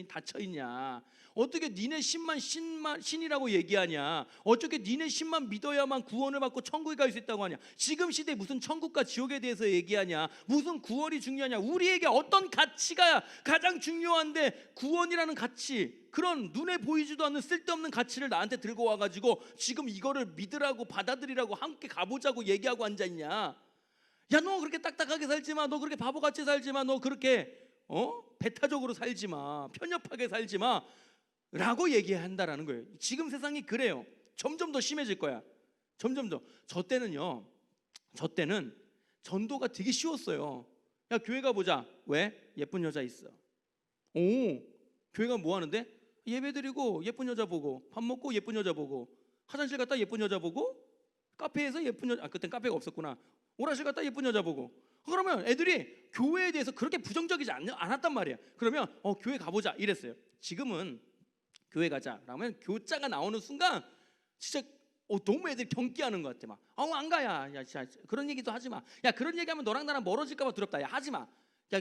닫혀있냐? 어떻게 니네 신이라고 얘기하냐? 어떻게 니네 신만 믿어야만 구원을 받고 천국에 갈 수 있다고 하냐? 지금 시대에 무슨 천국과 지옥에 대해서 얘기하냐? 무슨 구원이 중요하냐? 우리에게 어떤 가치가 가장 중요한데, 구원이라는 가치, 그런 눈에 보이지도 않는 쓸데없는 가치를 나한테 들고 와가지고 지금 이거를 믿으라고 받아들이라고 함께 가보자고 얘기하고 앉아있냐? 야, 너 그렇게 딱딱하게 살지마. 너 그렇게 바보같이 살지마. 너 그렇게 배타적으로 살지마, 편협하게 살지마 라고 얘기한다라는 거예요. 지금 세상이 그래요. 점점 더 심해질 거야. 점점 더. 저 때는 전도가 되게 쉬웠어요. 야, 교회 가보자. 왜? 예쁜 여자 있어. 교회가 뭐 하는데? 예배 드리고 예쁜 여자 보고, 밥 먹고 예쁜 여자 보고, 화장실 갔다 예쁜 여자 보고, 카페에서 예쁜 여자, 그땐 카페가 없었구나. 오락실 갔다 예쁜 여자 보고. 그러면 애들이 교회에 대해서 그렇게 부정적이지 않았단 말이야. 그러면 교회 가보자 이랬어요. 지금은 교회 가자 라면 교자가 나오는 순간 진짜 너무 애들이 경계하는 것 같아. 막 안 가야. 야, 그런 얘기도 하지 마. 야, 그런 얘기하면 너랑 나랑 멀어질까 봐 두렵다. 야, 하지 마. 야,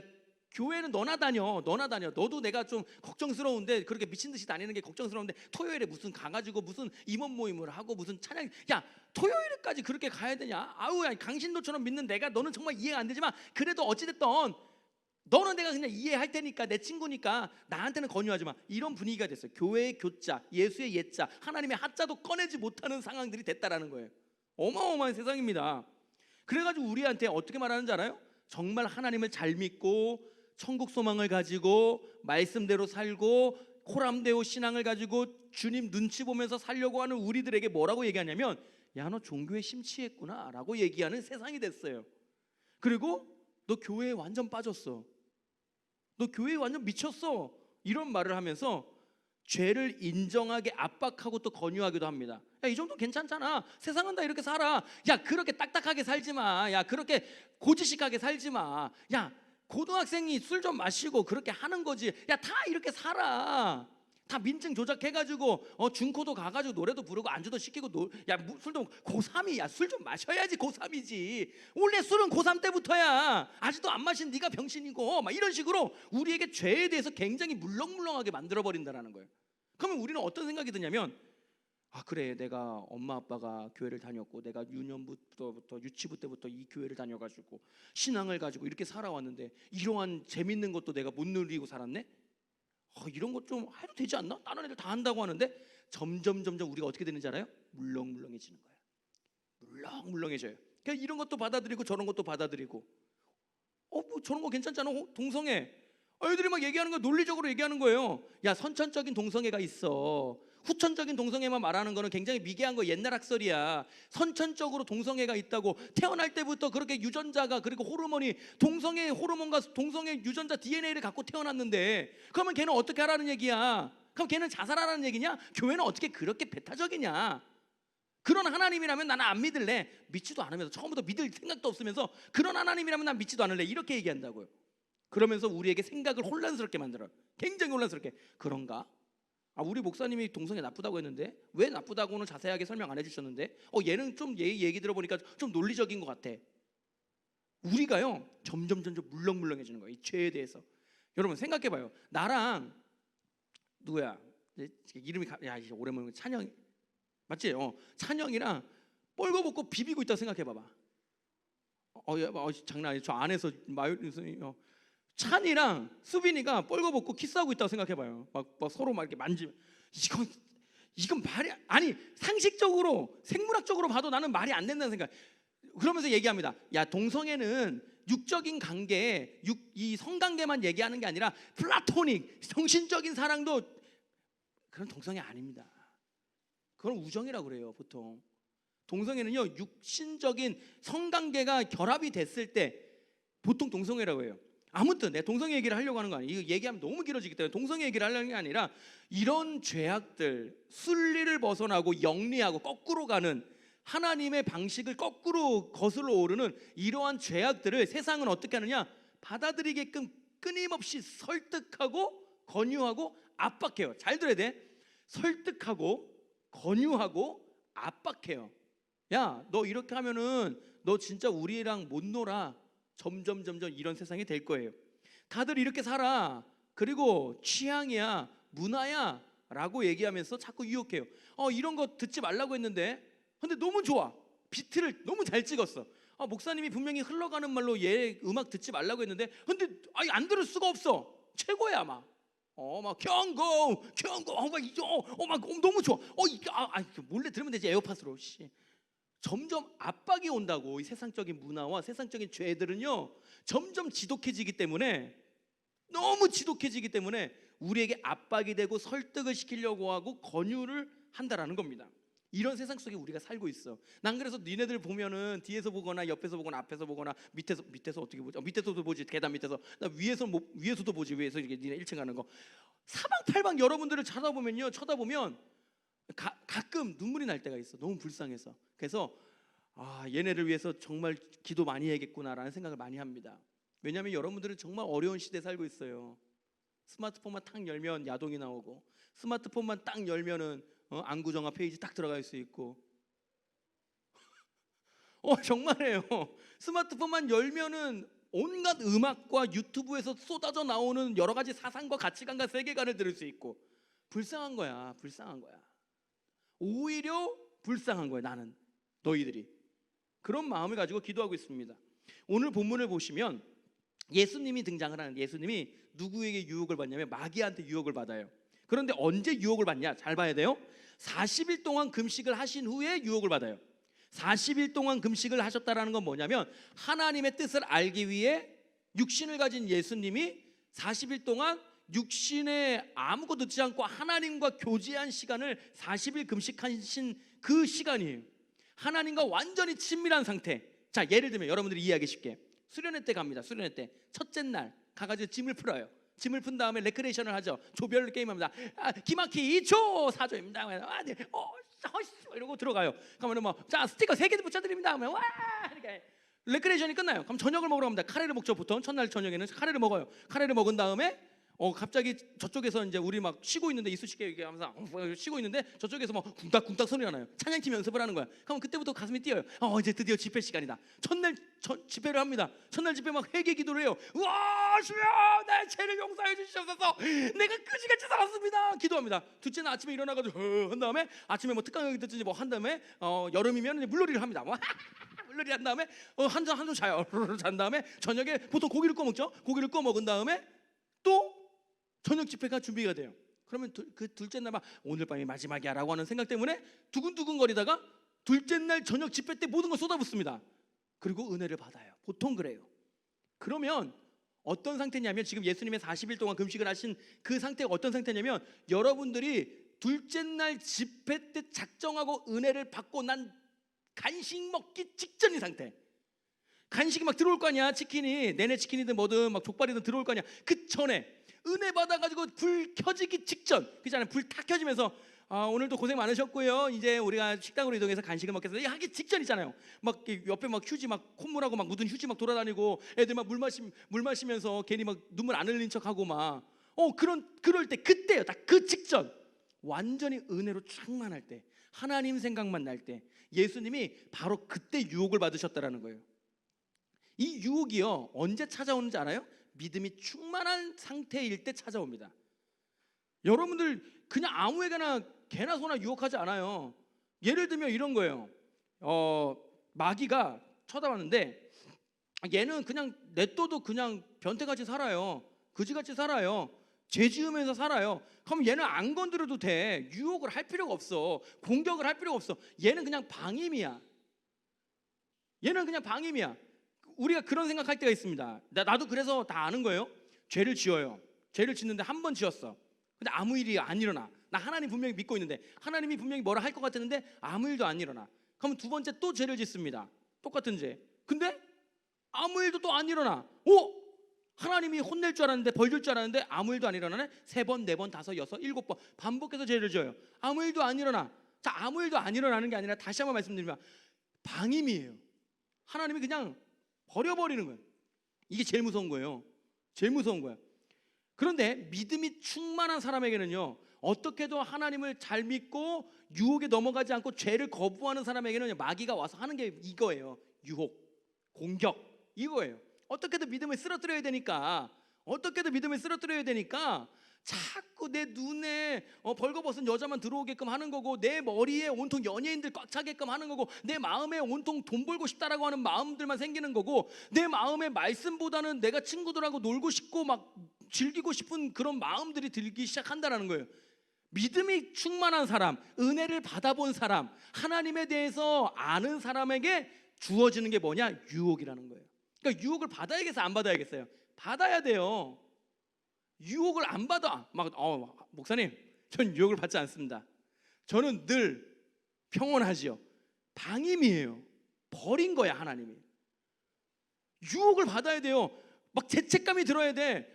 교회는 너나 다녀. 너도 내가 좀 걱정스러운데, 그렇게 미친 듯이 다니는 게 걱정스러운데, 토요일에 무슨 가가지고 무슨 임원 모임을 하고 무슨 찬양, 야, 토요일까지 그렇게 가야 되냐? 아우, 야, 강신도처럼 믿는 내가 너는 정말 이해가 안 되지만, 그래도 어찌됐든 너는 내가 그냥 이해할 테니까, 내 친구니까 나한테는 권유하지 마. 이런 분위기가 됐어요. 교회의 교자, 예수의 예자, 하나님의 하자도 꺼내지 못하는 상황들이 됐다라는 거예요. 어마어마한 세상입니다. 그래가지고 우리한테 어떻게 말하는지 알아요? 정말 하나님을 잘 믿고 천국 소망을 가지고 말씀대로 살고 코람데오 신앙을 가지고 주님 눈치 보면서 살려고 하는 우리들에게 뭐라고 얘기하냐면, 야, 너 종교에 심취했구나 라고 얘기하는 세상이 됐어요. 그리고 너 교회에 완전 빠졌어, 너 교회에 완전 미쳤어, 이런 말을 하면서 죄를 인정하게 압박하고 또 권유하기도 합니다. 야, 이 정도 괜찮잖아. 세상은 다 이렇게 살아. 야, 그렇게 딱딱하게 살지 마. 야, 그렇게 고지식하게 살지 마. 야, 고등학생이 술 좀 마시고 그렇게 하는 거지. 야, 다 이렇게 살아. 다 민증 조작해가지고 중코도 가가지고 노래도 부르고 안주도 시키고 술도 고3이, 야, 술 좀 마셔야지 고3이지. 원래 술은 고3 때부터야. 아직도 안 마신 네가 병신이고, 막 이런 식으로 우리에게 죄에 대해서 굉장히 물렁물렁하게 만들어버린다는 거예요. 그러면 우리는 어떤 생각이 드냐면, 아, 그래, 내가 엄마 아빠가 교회를 다녔고, 내가 유년부터 유치부 때부터 이 교회를 다녀가지고 신앙을 가지고 이렇게 살아왔는데, 이러한 재밌는 것도 내가 못 누리고 살았네. 이런 것 좀 해도 되지 않나? 다른 애들 다 한다고 하는데, 점점 우리가 어떻게 되는지 알아요? 물렁물렁해지는 거예요. 물렁물렁해져요. 그냥 이런 것도 받아들이고 저런 것도 받아들이고, 뭐 저런 거 괜찮잖아. 동성애. 애들이 막 얘기하는 거, 논리적으로 얘기하는 거예요. 야, 선천적인 동성애가 있어. 후천적인 동성애만 말하는 거는 굉장히 미개한 거, 옛날 학설이야. 선천적으로 동성애가 있다고, 태어날 때부터 그렇게 유전자가, 그리고 호르몬이 동성애 호르몬과 동성애 유전자 DNA를 갖고 태어났는데, 그러면 걔는 어떻게 하라는 얘기야? 그럼 걔는 자살하라는 얘기냐? 교회는 어떻게 그렇게 배타적이냐? 그런 하나님이라면 나는 안 믿을래. 믿지도 않으면서, 처음부터 믿을 생각도 없으면서, 그런 하나님이라면 난 믿지도 않을래, 이렇게 얘기한다고요. 그러면서 우리에게 생각을 혼란스럽게 만들어요. 굉장히 혼란스럽게. 그런가? 우리 목사님이 동성애 나쁘다고 했는데, 왜 나쁘다고는 자세하게 설명 안 해주셨는데, 얘는 좀 얘기 들어보니까 좀 논리적인 것 같아. 우리가요 점점 물렁물렁해지는 거예요. 이 죄에 대해서. 여러분 생각해봐요. 나랑 누구야? 이름이 이제 오랜만에 찬영 맞지? 찬영이랑 뻘거벗고 비비고 있다고 생각해봐봐. 장난 아니에요. 저 안에서 찬이랑 수빈이가 뻘거벗고 키스하고 있다고 생각해봐요. 막 서로 막 이렇게 만지면 이건 말이 아니 상식적으로 생물학적으로 봐도 나는 말이 안 된다는 생각. 그러면서 얘기합니다. 야 동성애는 육적인 관계, 이 성관계만 얘기하는 게 아니라 플라토닉, 정신적인 사랑도 그런 동성애 아닙니다. 그건 우정이라고 그래요. 보통 동성애는요 육신적인 성관계가 결합이 됐을 때 보통 동성애라고 해요. 아무튼 내 동성애 얘기를 하려고 하는 거 아니에요. 이거 얘기하면 너무 길어지기 때문에 동성애 얘기를 하려는 게 아니라 이런 죄악들, 순리를 벗어나고 영리하고 거꾸로 가는 하나님의 방식을 거꾸로 거슬러 오르는 이러한 죄악들을 세상은 어떻게 하느냐? 받아들이게끔 끊임없이 설득하고 권유하고 압박해요. 잘 들어야 돼. 설득하고 권유하고 압박해요. 야, 너 이렇게 하면은 너 진짜 우리랑 못 놀아. 점점 이런 세상이 될 거예요. 다들 이렇게 살아. 그리고 취향이야, 문화야 라고 얘기하면서 자꾸 유혹해요. 이런 거 듣지 말라고 했는데 근데 너무 좋아. 비트를 너무 잘 찍었어. 목사님이 분명히 흘러가는 말로 얘 음악 듣지 말라고 했는데 근데 안 들을 수가 없어. 최고야 막. 막 경고 막 너무 좋아. 몰래 들으면 되지 에어팟으로. 점점 압박이 온다고. 이 세상적인 문화와 세상적인 죄들은요 점점 지독해지기 때문에 너무 지독해지기 때문에 우리에게 압박이 되고 설득을 시키려고 하고 권유를 한다라는 겁니다. 이런 세상 속에 우리가 살고 있어. 난 그래서 니네들 보면은 뒤에서 보거나 옆에서 보거나 앞에서 보거나 밑에서 어떻게 보지? 밑에서도 보지. 계단 밑에서. 나 위에서도 보지. 위에서 이렇게 니네 1층 가는 거. 사방팔방 여러분들을 쳐다보면 가끔 눈물이 날 때가 있어. 너무 불쌍해서. 그래서 얘네를 위해서 정말 기도 많이 해야겠구나라는 생각을 많이 합니다. 왜냐하면 여러분들은 정말 어려운 시대에 살고 있어요. 스마트폰만 딱 열면 야동이 나오고, 스마트폰만 딱 열면은 안구정화 페이지 딱 들어갈 수 있고, 정말이에요. 스마트폰만 열면은 온갖 음악과 유튜브에서 쏟아져 나오는 여러 가지 사상과 가치관과 세계관을 들을 수 있고, 불쌍한 거야. 오히려 불쌍한 거야. 나는 너희들이 그런 마음을 가지고 기도하고 있습니다. 오늘 본문을 보시면 예수님이 등장을 하는, 예수님이 누구에게 유혹을 받냐면 마귀한테 유혹을 받아요. 그런데 언제 유혹을 받냐? 잘 봐야 돼요. 40일 동안 금식을 하신 후에 유혹을 받아요. 40일 동안 금식을 하셨다라는 건 뭐냐면 하나님의 뜻을 알기 위해 육신을 가진 예수님이 40일 동안 육신에 아무것도 듣지 않고 하나님과 교제한 시간을 40일 금식하신 그 시간이에요. 하나님과 완전히 친밀한 상태. 자, 예를 들면 여러분들이 이해하기 쉽게 수련회 때 갑니다. 수련회 때 첫째 날 가가지고 짐을 풀어요. 짐을 푼 다음에 레크레이션을 하죠. 조별 게임합니다. 기막히 2초 4조입니다. 네. 이러고 들어가요. 그러면 자 스티커 3개 붙여드립니다. 하면 와 이렇게 레크레이션이 끝나요. 그럼 저녁을 먹으러 갑니다. 카레를 먹죠. 보통 첫날 저녁에는 카레를 먹어요. 카레를 먹은 다음에 갑자기 저쪽에서 이제 우리 막 쉬고 있는데 이쑤시개 얘기하면서 쉬고 있는데 저쪽에서 막 쿵닥쿵닥 소리가 나요. 찬양팀 연습을 하는 거야. 그럼 그때부터 가슴이 뛰어요. 이제 드디어 집회 시간이다. 첫날 집회를 합니다. 첫날 집회 막 회개 기도를 해요. 와 주여 나의 죄를 용서해 주시옵소서. 내가 그지같이 살았습니다. 기도합니다. 둘째 날 아침에 일어나가지고 한 다음에 아침에 특강을 듣든지 한 다음에 여름이면 이제 물놀이를 합니다. 물놀이 한 다음에 한잔 자요. 잔 다음에 저녁에 보통 고기를 구워 먹죠. 고기를 구워 먹은 다음에 또 저녁 집회가 준비가 돼요. 그러면 그 둘째 날 오늘 밤이 마지막이야 라고 하는 생각 때문에 두근두근 거리다가 둘째 날 저녁 집회 때 모든 걸 쏟아붓습니다. 그리고 은혜를 받아요. 보통 그래요. 그러면 어떤 상태냐면 지금 예수님의 40일 동안 금식을 하신 그 상태가 어떤 상태냐면 여러분들이 둘째 날 집회 때 작정하고 은혜를 받고 난 간식 먹기 직전인 상태. 간식이 막 들어올 거 아니야. 치킨이 내내 치킨이든 뭐든 막 족발이든 들어올 거 아니야. 그 전에 은혜 받아가지고 불 켜지기 직전 그잖아요. 불 탁 켜지면서 오늘도 고생 많으셨고요. 이제 우리가 식당으로 이동해서 간식을 먹겠습니다. 하기 직전이잖아요. 막 옆에 막 휴지 막 콧물하고 막 묻은 휴지 막 돌아다니고 애들 막 물 마시면서 괜히 막 눈물 안 흘린 척하고 막 그럴 때 그때요. 딱 그 직전 완전히 은혜로 충만할 때 하나님 생각만 날 때 예수님이 바로 그때 유혹을 받으셨다라는 거예요. 이 유혹이요 언제 찾아오는지 알아요? 믿음이 충만한 상태일 때 찾아옵니다. 여러분들 그냥 아무에게나 개나 소나 유혹하지 않아요. 예를 들면 이런 거예요. 마귀가 쳐다봤는데 얘는 그냥 냅둬도 그냥 변태같이 살아요. 그지같이 살아요. 죄 지으면서 살아요. 그럼 얘는 안 건드려도 돼. 유혹을 할 필요가 없어. 공격을 할 필요가 없어. 얘는 그냥 방임이야. 얘는 그냥 방임이야. 우리가 그런 생각할 때가 있습니다. 나도 그래서 다 아는 거예요. 죄를 지어요. 죄를 짓는데 한 번 지었어. 근데 아무 일이 안 일어나. 나 하나님 분명히 믿고 있는데 하나님이 분명히 뭐라 할 것 같았는데 아무 일도 안 일어나. 그럼 두 번째 또 죄를 짓습니다. 똑같은 죄. 근데 아무 일도 또 안 일어나. 하나님이 혼낼 줄 알았는데 벌 줄 줄 알았는데 아무 일도 안 일어나네. 3번, 4번, 5, 6, 7번 반복해서 죄를 지어요. 아무 일도 안 일어나. 자, 아무 일도 안 일어나는 게 아니라 다시 한번 말씀드리면 방임이에요. 하나님이 그냥 버려버리는 거예요. 이게 제일 무서운 거예요. 제일 무서운 거예요. 그런데 믿음이 충만한 사람에게는요 어떻게도 하나님을 잘 믿고 유혹에 넘어가지 않고 죄를 거부하는 사람에게는 마귀가 와서 하는 게 이거예요. 유혹, 공격 이거예요. 어떻게든 믿음을 쓰러뜨려야 되니까 자꾸 내 눈에 벌거벗은 여자만 들어오게끔 하는 거고 내 머리에 온통 연예인들 꽉 차게끔 하는 거고 내 마음에 온통 돈 벌고 싶다라고 하는 마음들만 생기는 거고 내 마음에 말씀보다는 내가 친구들하고 놀고 싶고 막 즐기고 싶은 그런 마음들이 들기 시작한다는 거예요. 믿음이 충만한 사람, 은혜를 받아본 사람, 하나님에 대해서 아는 사람에게 주어지는 게 뭐냐? 유혹이라는 거예요. 그러니까 유혹을 받아야겠어요? 안 받아야겠어요? 받아야 돼요. 유혹을 안 받아. 목사님, 전 유혹을 받지 않습니다. 저는 늘 평온하지요. 방임이에요. 버린 거야 하나님이. 유혹을 받아야 돼요. 막 죄책감이 들어야 돼.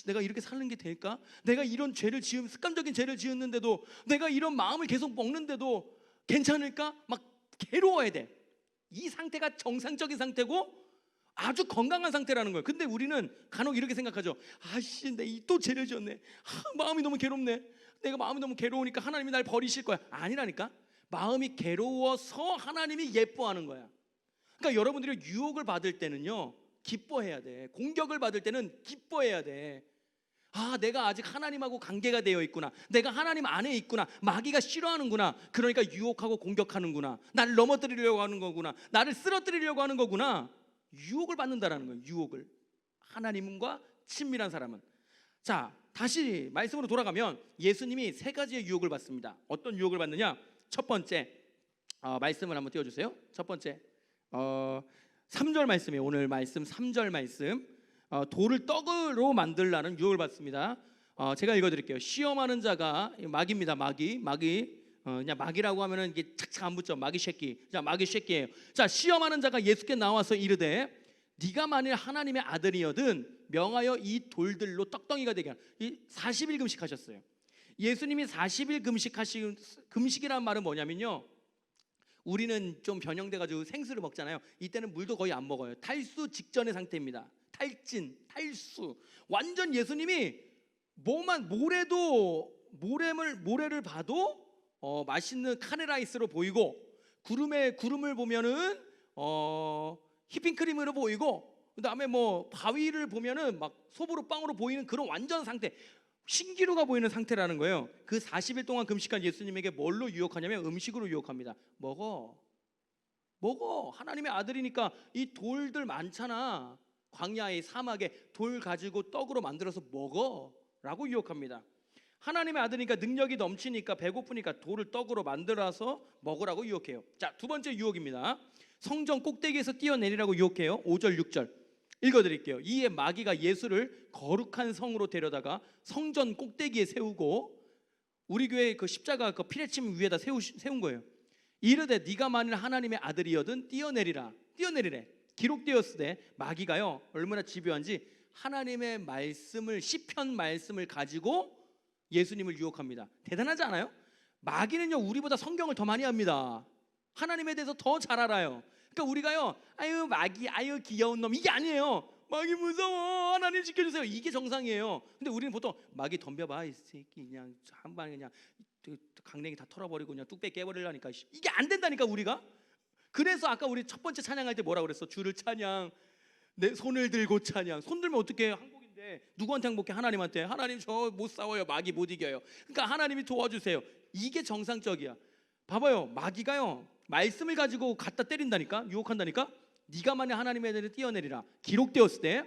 내가 이렇게 사는 게 될까? 내가 이런 습관적인 죄를 지었는데도 내가 이런 마음을 계속 먹는데도 괜찮을까? 막 괴로워야 돼. 이 상태가 정상적인 상태고 아주 건강한 상태라는 거예요. 근데 우리는 간혹 이렇게 생각하죠. 내가 또 죄를 지었네. 마음이 너무 괴롭네. 내가 마음이 너무 괴로우니까 하나님이 날 버리실 거야. 아니라니까. 마음이 괴로워서 하나님이 예뻐하는 거야. 그러니까 여러분들이 유혹을 받을 때는요 기뻐해야 돼. 공격을 받을 때는 기뻐해야 돼. 내가 아직 하나님하고 관계가 되어 있구나. 내가 하나님 안에 있구나. 마귀가 싫어하는구나. 그러니까 유혹하고 공격하는구나. 나를 넘어뜨리려고 하는 거구나. 나를 쓰러뜨리려고 하는 거구나. 유혹을 받는다라는 거예요. 유혹을. 하나님과 친밀한 사람은. 자, 다시 말씀으로 돌아가면 예수님이 3가지의 유혹을 받습니다. 어떤 유혹을 받느냐? 첫 번째 말씀을 한번 띄워주세요. 첫 번째 3절 말씀이에요. 오늘 말씀 3절 말씀. 돌을 떡으로 만들라는 유혹을 받습니다. 제가 읽어드릴게요. 시험하는 자가 마귀입니다. 그냥 마귀라고 하면은 이게 착착 안 붙죠. 마귀 새끼. 자, 마귀 새끼예요. 자, 시험하는 자가 예수께 나와서 이르되 네가 만일 하나님의 아들이여든 명하여 이 돌들로 떡덩이가 되게 하라. 40일 금식하셨어요. 예수님이 40일 금식이라는 말은 뭐냐면요. 우리는 좀 변형돼가지고 생수를 먹잖아요. 이때는 물도 거의 안 먹어요. 탈수 직전의 상태입니다. 탈수. 완전 예수님이 모래를 봐도 맛있는 카레라이스로 보이고 구름을 보면은 휘핑크림으로 보이고 그다음에 바위를 보면은 막 소보로 빵으로 보이는 그런 완전 상태. 신기루가 보이는 상태라는 거예요. 그 40일 동안 금식한 예수님에게 뭘로 유혹하냐면 음식으로 유혹합니다. 먹어. 하나님의 아들이니까 이 돌들 많잖아. 광야의 사막에 돌 가지고 떡으로 만들어서 먹어라고 유혹합니다. 하나님의 아들이니까 능력이 넘치니까 배고프니까 돌을 떡으로 만들어서 먹으라고 유혹해요. 자, 두 번째 유혹입니다. 성전 꼭대기에서 뛰어내리라고 유혹해요. 5절 6절 읽어드릴게요. 이에 마귀가 예수를 거룩한 성으로 데려다가 성전 꼭대기에 세우고 우리 교회 그 십자가 그 피레침 위에다 세운 거예요. 이르되 네가 만일 하나님의 아들이여든 뛰어내리래. 기록되었으되 마귀가요 얼마나 집요한지 하나님의 말씀을 시편 말씀을 가지고 예수님을 유혹합니다. 대단하지 않아요? 마귀는요 우리보다 성경을 더 많이 합니다. 하나님에 대해서 더 잘 알아요. 그러니까 우리가요 아유 마귀 아유 귀여운 놈 이게 아니에요. 마귀 무서워 하나님 지켜주세요 이게 정상이에요. 근데 우리는 보통 마귀 덤벼봐 이 새끼 그냥 한 방에 그냥 강냉이 다 털어버리고 그냥 뚝배 깨버리려니까 이게 안 된다니까 우리가. 그래서 아까 우리 첫 번째 찬양할 때 뭐라 그랬어? 주를 찬양 내 손을 들고 찬양. 손 들면 어떻게 해요? 항복인데 누구한테 항복해? 하나님한테. 하나님 저 못 싸워요. 마귀 못 이겨요. 그러니까 하나님이 도와주세요. 이게 정상적이야. 봐봐요. 마귀가요 말씀을 가지고 갖다 때린다니까, 유혹한다니까. 네가 만약 하나님의 애들을 띄어내리라 기록되었을 때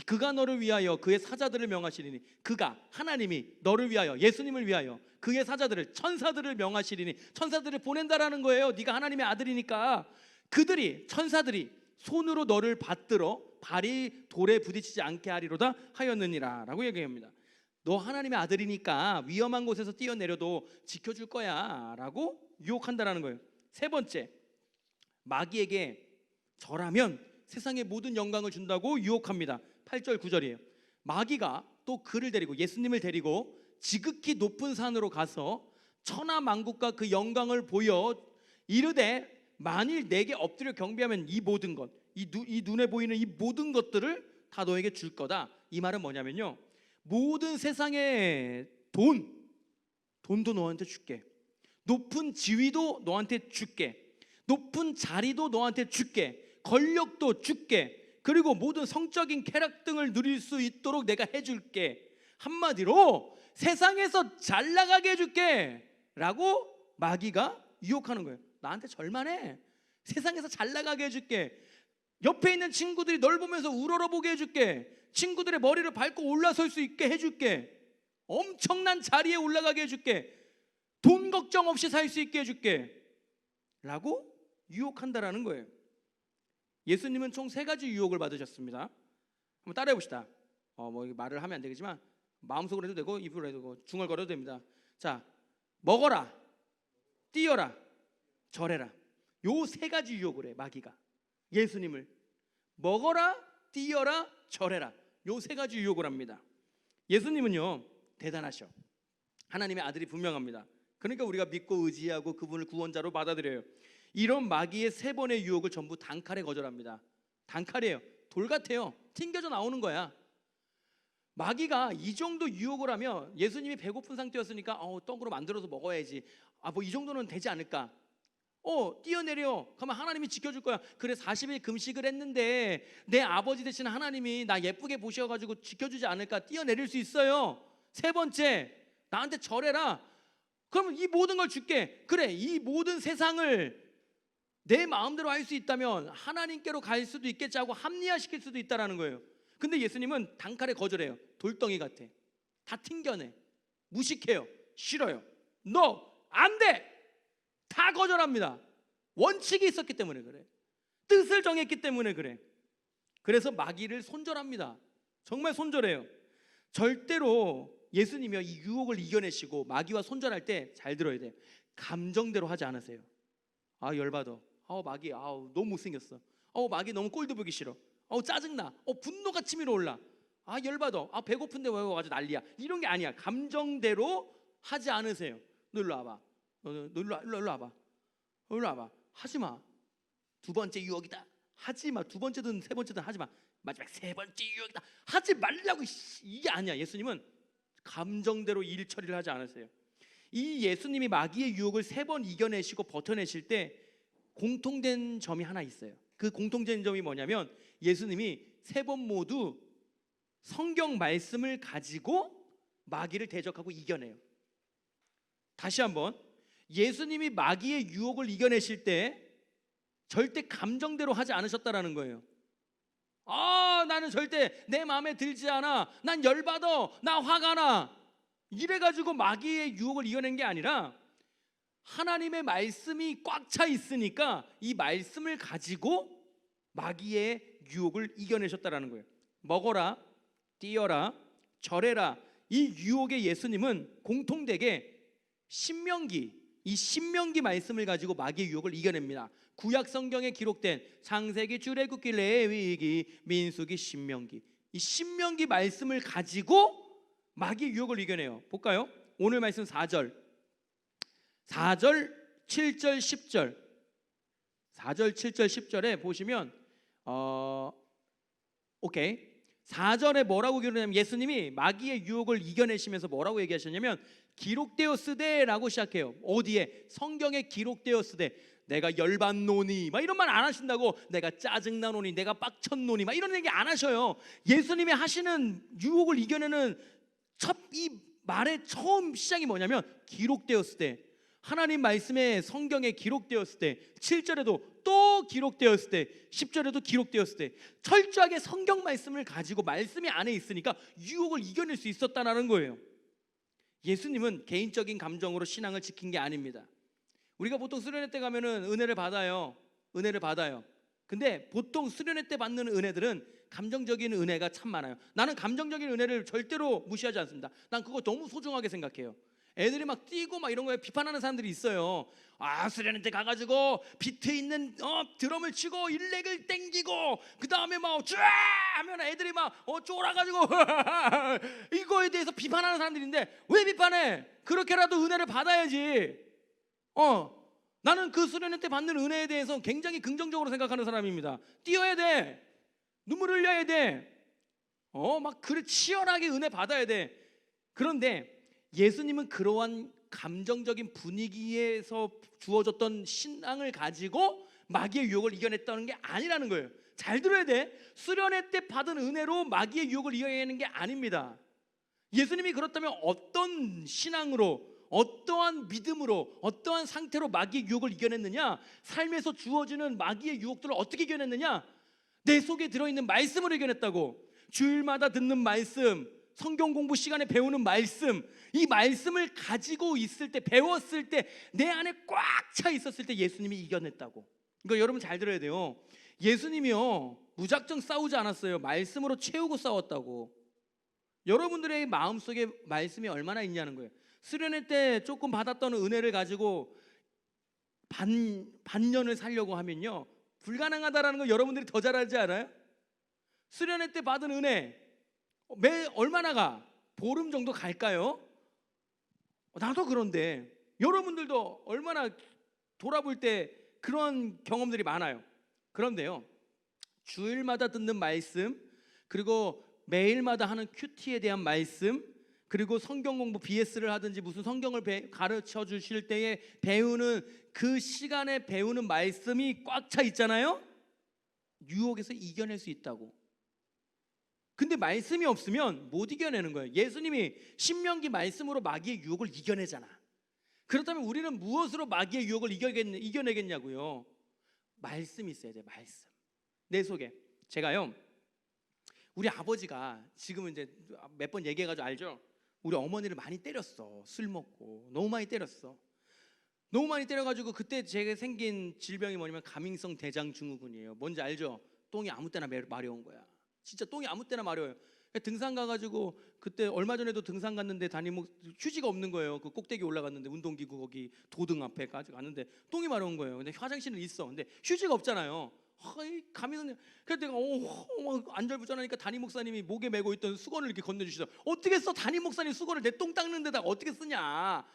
그가 너를 위하여 그의 사자들을 명하시리니, 그가 하나님이 너를 위하여, 예수님을 위하여 그의 사자들을, 천사들을 명하시리니, 천사들을 보낸다라는 거예요. 네가 하나님의 아들이니까. 그들이, 천사들이 손으로 너를 받들어 발이 돌에 부딪히지 않게 하리로다 하였느니라 라고 얘기합니다. 너 하나님의 아들이니까 위험한 곳에서 뛰어내려도 지켜줄 거야 라고 유혹한다라는 거예요. 세 번째, 마귀에게 절하면 세상의 모든 영광을 준다고 유혹합니다. 8절 9절이에요. 마귀가 또 그를 데리고, 예수님을 데리고 지극히 높은 산으로 가서 천하만국과 그 영광을 보여 이르되 만일 내게 엎드려 경배하면 이 모든 것, 이 눈에 보이는 이 모든 것들을 다 너에게 줄 거다. 이 말은 뭐냐면요, 모든 세상의 돈도 너한테 줄게, 높은 지위도 너한테 줄게, 높은 자리도 너한테 줄게, 권력도 줄게, 그리고 모든 성적인 쾌락 등을 누릴 수 있도록 내가 해줄게. 한마디로 세상에서 잘 나가게 해줄게 라고 마귀가 유혹하는 거예요. 나한테 절만해. 세상에서 잘 나가게 해줄게. 옆에 있는 친구들이 널 보면서 우러러보게 해줄게. 친구들의 머리를 밟고 올라설 수 있게 해줄게. 엄청난 자리에 올라가게 해줄게. 돈 걱정 없이 살 수 있게 해줄게 라고 유혹한다라는 거예요. 예수님은 총 3가지 유혹을 받으셨습니다. 한번 따라해 봅시다. 말을 하면 안 되겠지만 마음속으로 해도 되고 입으로 해도 되고 중얼거려도 됩니다. 자, 먹어라, 뛰어라, 절해라. 요 3가지 유혹을 해 마귀가. 예수님을 먹어라, 뛰어라, 절해라. 요 3가지 유혹을 합니다. 예수님은요 대단하셔. 하나님의 아들이 분명합니다. 그러니까 우리가 믿고 의지하고 그분을 구원자로 받아들여요. 이런 마귀의 3번의 유혹을 전부 단칼에 거절합니다. 단칼이에요. 돌 같아요. 튕겨져 나오는 거야. 마귀가 이 정도 유혹을 하면, 예수님이 배고픈 상태였으니까 떡으로 만들어서 먹어야지, 뭐 이 정도는 되지 않을까. 뛰어내려. 그러면 하나님이 지켜줄 거야. 그래 40일 금식을 했는데 내 아버지 되신 하나님이 나 예쁘게 보셔가지고 지켜주지 않을까. 뛰어내릴 수 있어요. 3번째, 나한테 절해라. 그러면 이 모든 걸 줄게. 그래, 이 모든 세상을 내 마음대로 할 수 있다면 하나님께로 갈 수도 있겠지 하고 합리화시킬 수도 있다라는 거예요. 근데 예수님은 단칼에 거절해요. 돌덩이 같아. 다 튕겨내. 무식해요. 싫어요. 너 안 돼. 다 거절합니다. 원칙이 있었기 때문에 그래. 뜻을 정했기 때문에 그래. 그래서 마귀를 손절합니다. 정말 손절해요. 절대로 예수님이 이 유혹을 이겨내시고 마귀와 손절할 때 잘 들어야 돼. 감정대로 하지 않으세요. 열받아. 마귀 너무 못생겼어. 마귀 너무 꼴도 보기 싫어. 짜증나. 분노가 치밀어 올라. 열받아. 배고픈데 왜 와가지고 난리야. 이런 게 아니야. 감정대로 하지 않으세요. 너 일로 와봐. 너 일로 와봐. 일로 와봐. 하지마. 2번째 유혹이다. 하지마. 2번째든 3번째든 하지마. 마지막 3번째 유혹이다. 하지 말라고. 이게 아니야. 예수님은 감정대로 일 처리를 하지 않으세요. 이 예수님이 마귀의 유혹을 3번 이겨내시고 버텨내실 때 공통된 점이 하나 있어요. 그 공통된 점이 뭐냐면 예수님이 3번 모두 성경 말씀을 가지고 마귀를 대적하고 이겨내요. 다시 한번, 예수님이 마귀의 유혹을 이겨내실 때 절대 감정대로 하지 않으셨다라는 거예요. 나는 절대 내 마음에 들지 않아. 난 열받아. 나 화가 나. 이래가지고 마귀의 유혹을 이겨낸 게 아니라 하나님의 말씀이 꽉 차 있으니까 이 말씀을 가지고 마귀의 유혹을 이겨내셨다라는 거예요. 먹어라, 뛰어라, 절해라. 이 유혹의 예수님은 공통되게 이 신명기 말씀을 가지고 마귀의 유혹을 이겨냅니다. 구약 성경에 기록된 창세기, 출애굽기, 레위기, 민수기, 신명기, 이 신명기 말씀을 가지고 마귀의 유혹을 이겨내요. 볼까요? 오늘 말씀 4절, 7절, 10절. 4절, 7절, 10절에 보시면 오케이. 4절에 뭐라고 기록하냐면 예수님이 마귀의 유혹을 이겨내시면서 뭐라고 얘기하셨냐면 기록되었으되라고 시작해요. 어디에? 성경에 기록되었으되. 내가 열받노니 막 이런 말 안 하신다고. 내가 짜증나노니, 내가 빡쳤노니 막 이런 얘기 안 하셔요. 예수님이 하시는 유혹을 이겨내는 이 말의 처음 시작이 뭐냐면 기록되었을 때, 하나님 말씀에 성경에 기록되었을 때, 7절에도 또 기록되었을 때, 10절에도 기록되었을 때, 철저하게 성경 말씀을 가지고 말씀이 안에 있으니까 유혹을 이겨낼 수 있었다는 거예요. 예수님은 개인적인 감정으로 신앙을 지킨 게 아닙니다. 우리가 보통 수련회 때 가면은 은혜를 받아요. 근데 보통 수련회 때 받는 은혜들은 감정적인 은혜가 참 많아요. 나는 감정적인 은혜를 절대로 무시하지 않습니다. 난 그거 너무 소중하게 생각해요. 애들이 막 뛰고 막 이런 거에 비판하는 사람들이 있어요. 수련회 때 가가지고 비트 있는 드럼을 치고 일렉을 땡기고 그 다음에 막 쫙 하면 애들이 막 쫄아가지고 이거에 대해서 비판하는 사람들인데, 왜 비판해? 그렇게라도 은혜를 받아야지. 나는 그 수련회 때 받는 은혜에 대해서 굉장히 긍정적으로 생각하는 사람입니다. 뛰어야 돼. 눈물 흘려야 돼. 막 그래 치열하게 은혜 받아야 돼. 그런데 예수님은 그러한 감정적인 분위기에서 주어졌던 신앙을 가지고 마귀의 유혹을 이겨냈다는 게 아니라는 거예요. 잘 들어야 돼. 수련회 때 받은 은혜로 마귀의 유혹을 이겨내는 게 아닙니다. 예수님이 그렇다면 어떤 신앙으로, 어떠한 믿음으로, 어떠한 상태로 마귀의 유혹을 이겨냈느냐? 삶에서 주어지는 마귀의 유혹들을 어떻게 이겨냈느냐? 내 속에 들어있는 말씀을 이겨냈다고. 주일마다 듣는 말씀, 성경 공부 시간에 배우는 말씀, 이 말씀을 가지고 있을 때, 배웠을 때, 내 안에 꽉 차 있었을 때 예수님이 이겨냈다고. 이거 여러분 잘 들어야 돼요. 예수님이요 무작정 싸우지 않았어요. 말씀으로 채우고 싸웠다고. 여러분들의 마음속에 말씀이 얼마나 있냐는 거예요. 수련회 때 조금 받았던 은혜를 가지고 반년을 살려고 하면요 불가능하다라는 거 여러분들이 더 잘 알지 않아요? 수련회 때 받은 은혜 얼마나 가? 보름 정도 갈까요? 나도 그런데 여러분들도 얼마나 돌아볼 때 그런 경험들이 많아요. 그런데요, 주일마다 듣는 말씀, 그리고 매일마다 하는 큐티에 대한 말씀, 그리고 성경 공부 BS를 하든지 무슨 성경을 가르쳐 주실 때에 배우는 그 시간에 배우는 말씀이 꽉 차 있잖아요. 유혹에서 이겨낼 수 있다고. 근데 말씀이 없으면 못 이겨내는 거예요. 예수님이 신명기 말씀으로 마귀의 유혹을 이겨내잖아. 그렇다면 우리는 무엇으로 마귀의 유혹을 이겨내겠냐고요? 말씀이 있어야 돼. 말씀. 내 속에. 제가요 우리 아버지가 지금은 이제 몇 번 얘기해가지고 알죠? 우리 어머니를 많이 때렸어. 술 먹고 너무 많이 때렸어. 너무 많이 때려가지고 그때 제가 생긴 질병이 뭐냐면 가민성 대장증후군이에요. 뭔지 알죠? 똥이 아무 때나 마려운 거야. 진짜 똥이 아무 때나 마려워요. 등산 가가지고 그때 얼마 전에도 등산 갔는데 휴지가 없는 거예요. 그 꼭대기 올라갔는데 운동기구 거기 도등 앞에까지 갔는데 똥이 마려운 거예요. 근데 화장실은 있어. 근데 휴지가 없잖아요. 가면 그래서 내가 안절부절하니까 담임 목사님이 목에 메고 있던 수건을 이렇게 건네주시죠. 어떻게 써? 담임 목사님 수건을 내 똥 닦는 데다가 어떻게 쓰냐?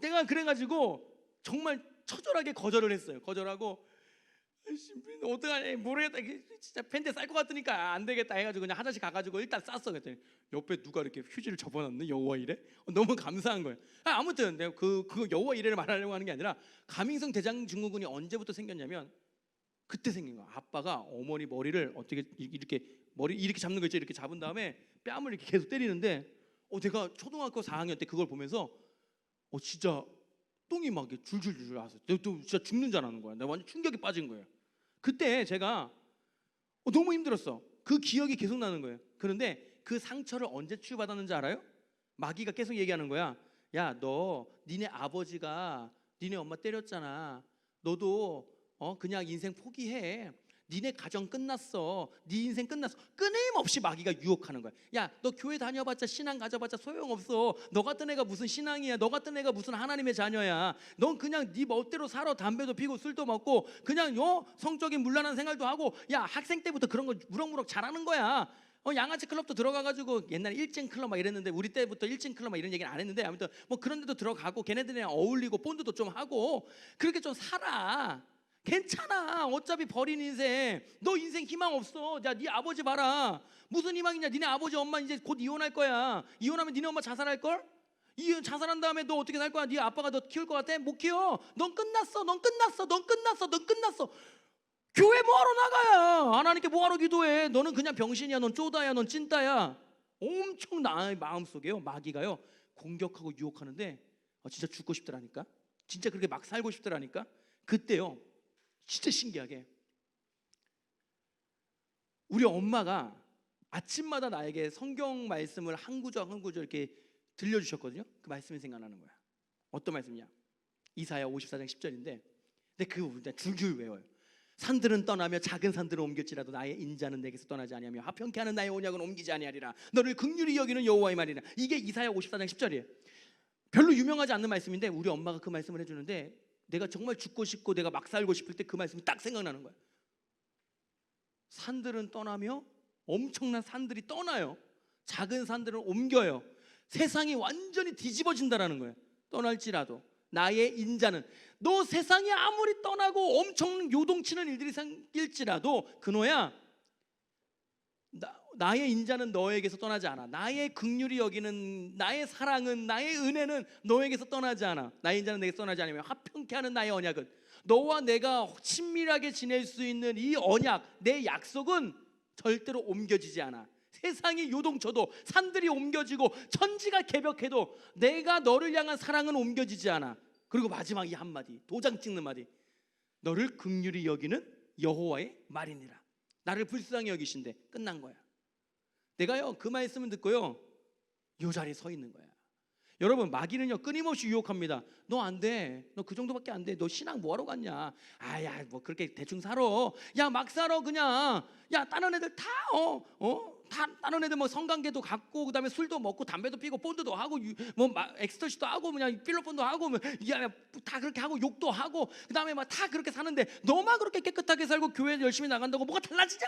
내가 그래가지고 정말 처절하게 거절을 했어요. 거절하고 어떡하냐 모르겠다. 진짜 팬티 쌀 것 같으니까 안 되겠다 해가지고 그냥 화장실 가가지고 일단 쌌어. 그랬더니 옆에 누가 이렇게 휴지를 접어놨네. 여호와 이래? 너무 감사한 거예요. 아무튼 내가 그 여호와 이래를 말하려고 하는 게 아니라 가민성 대장증후군이 언제부터 생겼냐면 그때 생긴 거야. 아빠가 어머니 머리를 어떻게 머리 이렇게 잡는 거 있죠. 이렇게 잡은 다음에 뺨을 이렇게 계속 때리는데 내가 초등학교 4학년 때 그걸 보면서 진짜 똥이 막 줄줄줄 나왔어. 내가 또 진짜 죽는 줄 알았는 거야. 내가 완전 충격에 빠진 거예요. 그때 제가 너무 힘들었어. 그 기억이 계속 나는 거예요. 그런데 그 상처를 언제 치유받았는지 알아요? 마귀가 계속 얘기하는 거야. 야, 너 니네 아버지가 니네 엄마 때렸잖아. 너도 그냥 인생 포기해. 니네 가정 끝났어. 네 인생 끝났어. 끊임없이 마귀가 유혹하는 거야. 야, 너 교회 다녀봤자 신앙 가져봤자 소용없어. 너 같은 애가 무슨 신앙이야. 너 같은 애가 무슨 하나님의 자녀야. 넌 그냥 네 멋대로 살아. 담배도 피고 술도 먹고 그냥 성적인 문란한 생활도 하고. 야, 학생 때부터 그런 거 무럭무럭 잘하는 거야. 양아치 클럽도 들어가가지고 옛날에 일진 클럽 막 이랬는데 우리 때부터 일진 클럽 막 이런 얘기는 안 했는데 아무튼 뭐 그런 데도 들어가고 걔네들이랑 어울리고 본드도 좀 하고 그렇게 좀 살아. 괜찮아. 어차피 버린 인생. 너 인생 희망 없어. 야, 네 아버지 봐라. 무슨 희망이냐? 니네 아버지 엄마 이제 곧 이혼할 거야. 이혼하면 니네 엄마 자살할 걸? 이혼 자살한 다음에 너 어떻게 살 거야? 네 아빠가 너 키울 것 같아? 못 키워. 넌 끝났어. 넌 끝났어. 넌 끝났어. 넌 끝났어. 교회 뭐하러 나가야? 하나님께 뭐하러 기도해? 너는 그냥 병신이야. 넌 쪼다야. 넌 찐따야. 엄청 나의 마음속에요. 마귀가요. 공격하고 유혹하는데 진짜 죽고 싶더라니까. 진짜 그렇게 막 살고 싶더라니까. 그때요. 진짜 신기하게 우리 엄마가 아침마다 나에게 성경 말씀을 한 구절 한 구절 이렇게 들려주셨거든요. 그 말씀이 생각나는 거야. 어떤 말씀이냐? 이사야 54장 10절인데 근데 그거 줄줄 외워요. 산들은 떠나며 작은 산들은 옮겼지라도 나의 인자는 내게서 떠나지 아니하며 화평케 하는 나의 언약은 옮기지 아니하리라. 너를 긍휼히 여기는 여호와의 말이라. 이게 이사야 54장 10절이에요. 별로 유명하지 않는 말씀인데 우리 엄마가 그 말씀을 해주는데 내가 정말 죽고 싶고 내가 막 살고 싶을 때 그 말씀이 딱 생각나는 거야. 산들은 떠나며 엄청난 산들이 떠나요. 작은 산들은 옮겨요. 세상이 완전히 뒤집어진다라는 거예요. 떠날지라도 나의 인자는 너 세상이 아무리 떠나고 엄청 요동치는 일들이 생길지라도 그노야 나의 인자는 너에게서 떠나지 않아. 나의 긍휼히 여기는 나의 사랑은 나의 은혜는 너에게서 떠나지 않아. 나의 인자는 내게서 떠나지 않으며 화평케 하는 나의 언약은 너와 내가 친밀하게 지낼 수 있는 이 언약 내 약속은 절대로 옮겨지지 않아. 세상이 요동쳐도 산들이 옮겨지고 천지가 개벽해도 내가 너를 향한 사랑은 옮겨지지 않아. 그리고 마지막 이 한마디 도장 찍는 마디 너를 긍휼히 여기는 여호와의 말이니라. 나를 불쌍히 여기신데 끝난 거야. 내가요 그 말씀을 듣고요 이 자리에 서 있는 거야. 여러분 마귀는요 끊임없이 유혹합니다. 너 안 돼. 너 그 정도밖에 안 돼. 너 신앙 뭐하러 갔냐? 아야 뭐 그렇게 대충 살아. 야 막 살아 그냥. 야 다른 애들 다 다른 애들 뭐 성관계도 갖고 그다음에 술도 먹고 담배도 피고 본드도 하고 뭐 엑스터시도 하고 그냥 필로폰도 하고 다 그렇게 하고 욕도 하고 그다음에 막 다 그렇게 사는데 너만 그렇게 깨끗하게 살고 교회 열심히 나간다고 뭐가 달라지냐?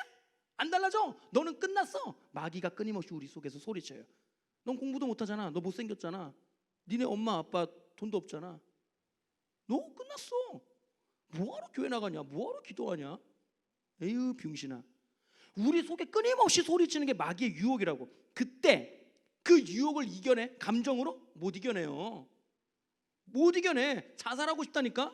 안 달라져. 너는 끝났어. 마귀가 끊임없이 우리 속에서 소리쳐요. 넌 공부도 못하잖아. 너 못생겼잖아. 니네 엄마 아빠 돈도 없잖아. 너 끝났어. 뭐하러 교회 나가냐? 뭐하러 기도하냐? 에휴 병신아. 우리 속에 끊임없이 소리치는 게 마귀의 유혹이라고. 그때 그 유혹을 이겨내? 감정으로? 못 이겨내요. 못 이겨내. 자살하고 싶다니까.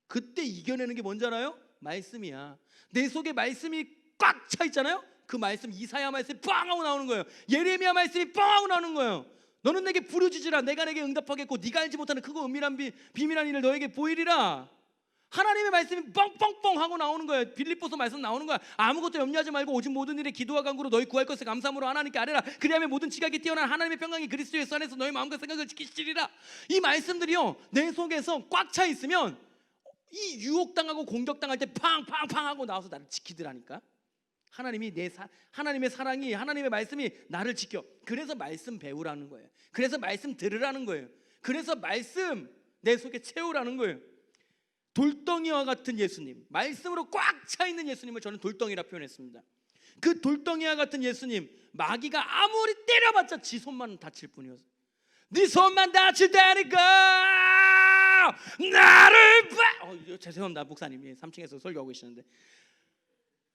그때 이겨내는 게 뭔지 알아요? 말씀이야. 내 속에 말씀이 꽉 차 있잖아요. 그 말씀 이사야 말씀이 빵 하고 나오는 거예요. 예레미야 말씀이 빵 하고 나오는 거예요. 너는 내게 부르짖으라 내가 내게 응답하겠고 네가 알지 못하는 크고 은밀한 비밀한 일을 너에게 보이리라. 하나님의 말씀이 뻥뻥뻥 하고 나오는 거예요. 빌립보서 말씀 나오는 거야. 아무것도 염려하지 말고 오직 모든 일에 기도와 간구로 너희 구할 것을 감사함으로 하나님께 아뢰라. 그리하면 모든 지각이 뛰어난 하나님의 평강이 그리스도 예수 안에서 너희 마음과 생각을 지키시리라. 이 말씀들이요 내 속에서 꽉 차 있으면 이 유혹당하고 공격당할 때 팡팡팡 하고 나와서 나를 지키더라니까. 하나님의 사랑이 하나님의 말씀이 나를 지켜. 그래서 말씀 배우라는 거예요. 그래서 말씀 들으라는 거예요. 그래서 말씀 내 속에 채우라는 거예요. 돌덩이와 같은 예수님, 말씀으로 꽉 차 있는 예수님을 저는 돌덩이라 표현했습니다. 그 돌덩이와 같은 예수님, 마귀가 아무리 때려봤자 지 손만 다칠 뿐이었어요. 네 손만 다칠 테니까 나를 봐. 죄송합니다 목사님이 3층에서 설교하고 계시는데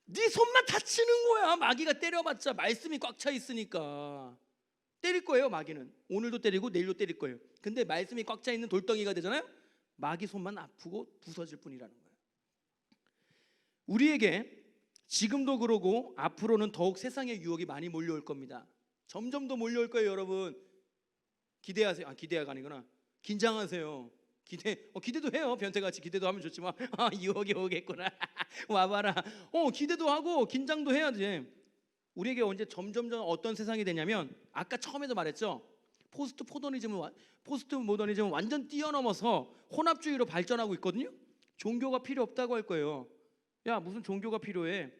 네 손만 다치는 거야. 마귀가 때려봤자 말씀이 꽉 차 있으니까 때릴 거예요. 마귀는 오늘도 때리고 내일도 때릴 거예요. 근데 말씀이 꽉 차 있는 돌덩이가 되잖아요. 마귀 손만 아프고 부서질 뿐이라는 거예요. 우리에게 지금도 그러고 앞으로는 더욱 세상의 유혹이 많이 몰려올 겁니다. 점점 더 몰려올 거예요. 여러분 기대하세요. 기대가 아니구나. 긴장하세요. 기대도 해요. 변태같이 기대도 하면 좋지만 유혹이 오겠구나. 와봐라. 기대도 하고 긴장도 해야지. 우리에게 언제 점점 어떤 세상이 되냐면 아까 처음에도 말했죠. 포스트 모더니즘은 완전 뛰어넘어서 혼합주의로 발전하고 있거든요. 종교가 필요 없다고 할 거예요. 야 무슨 종교가 필요해?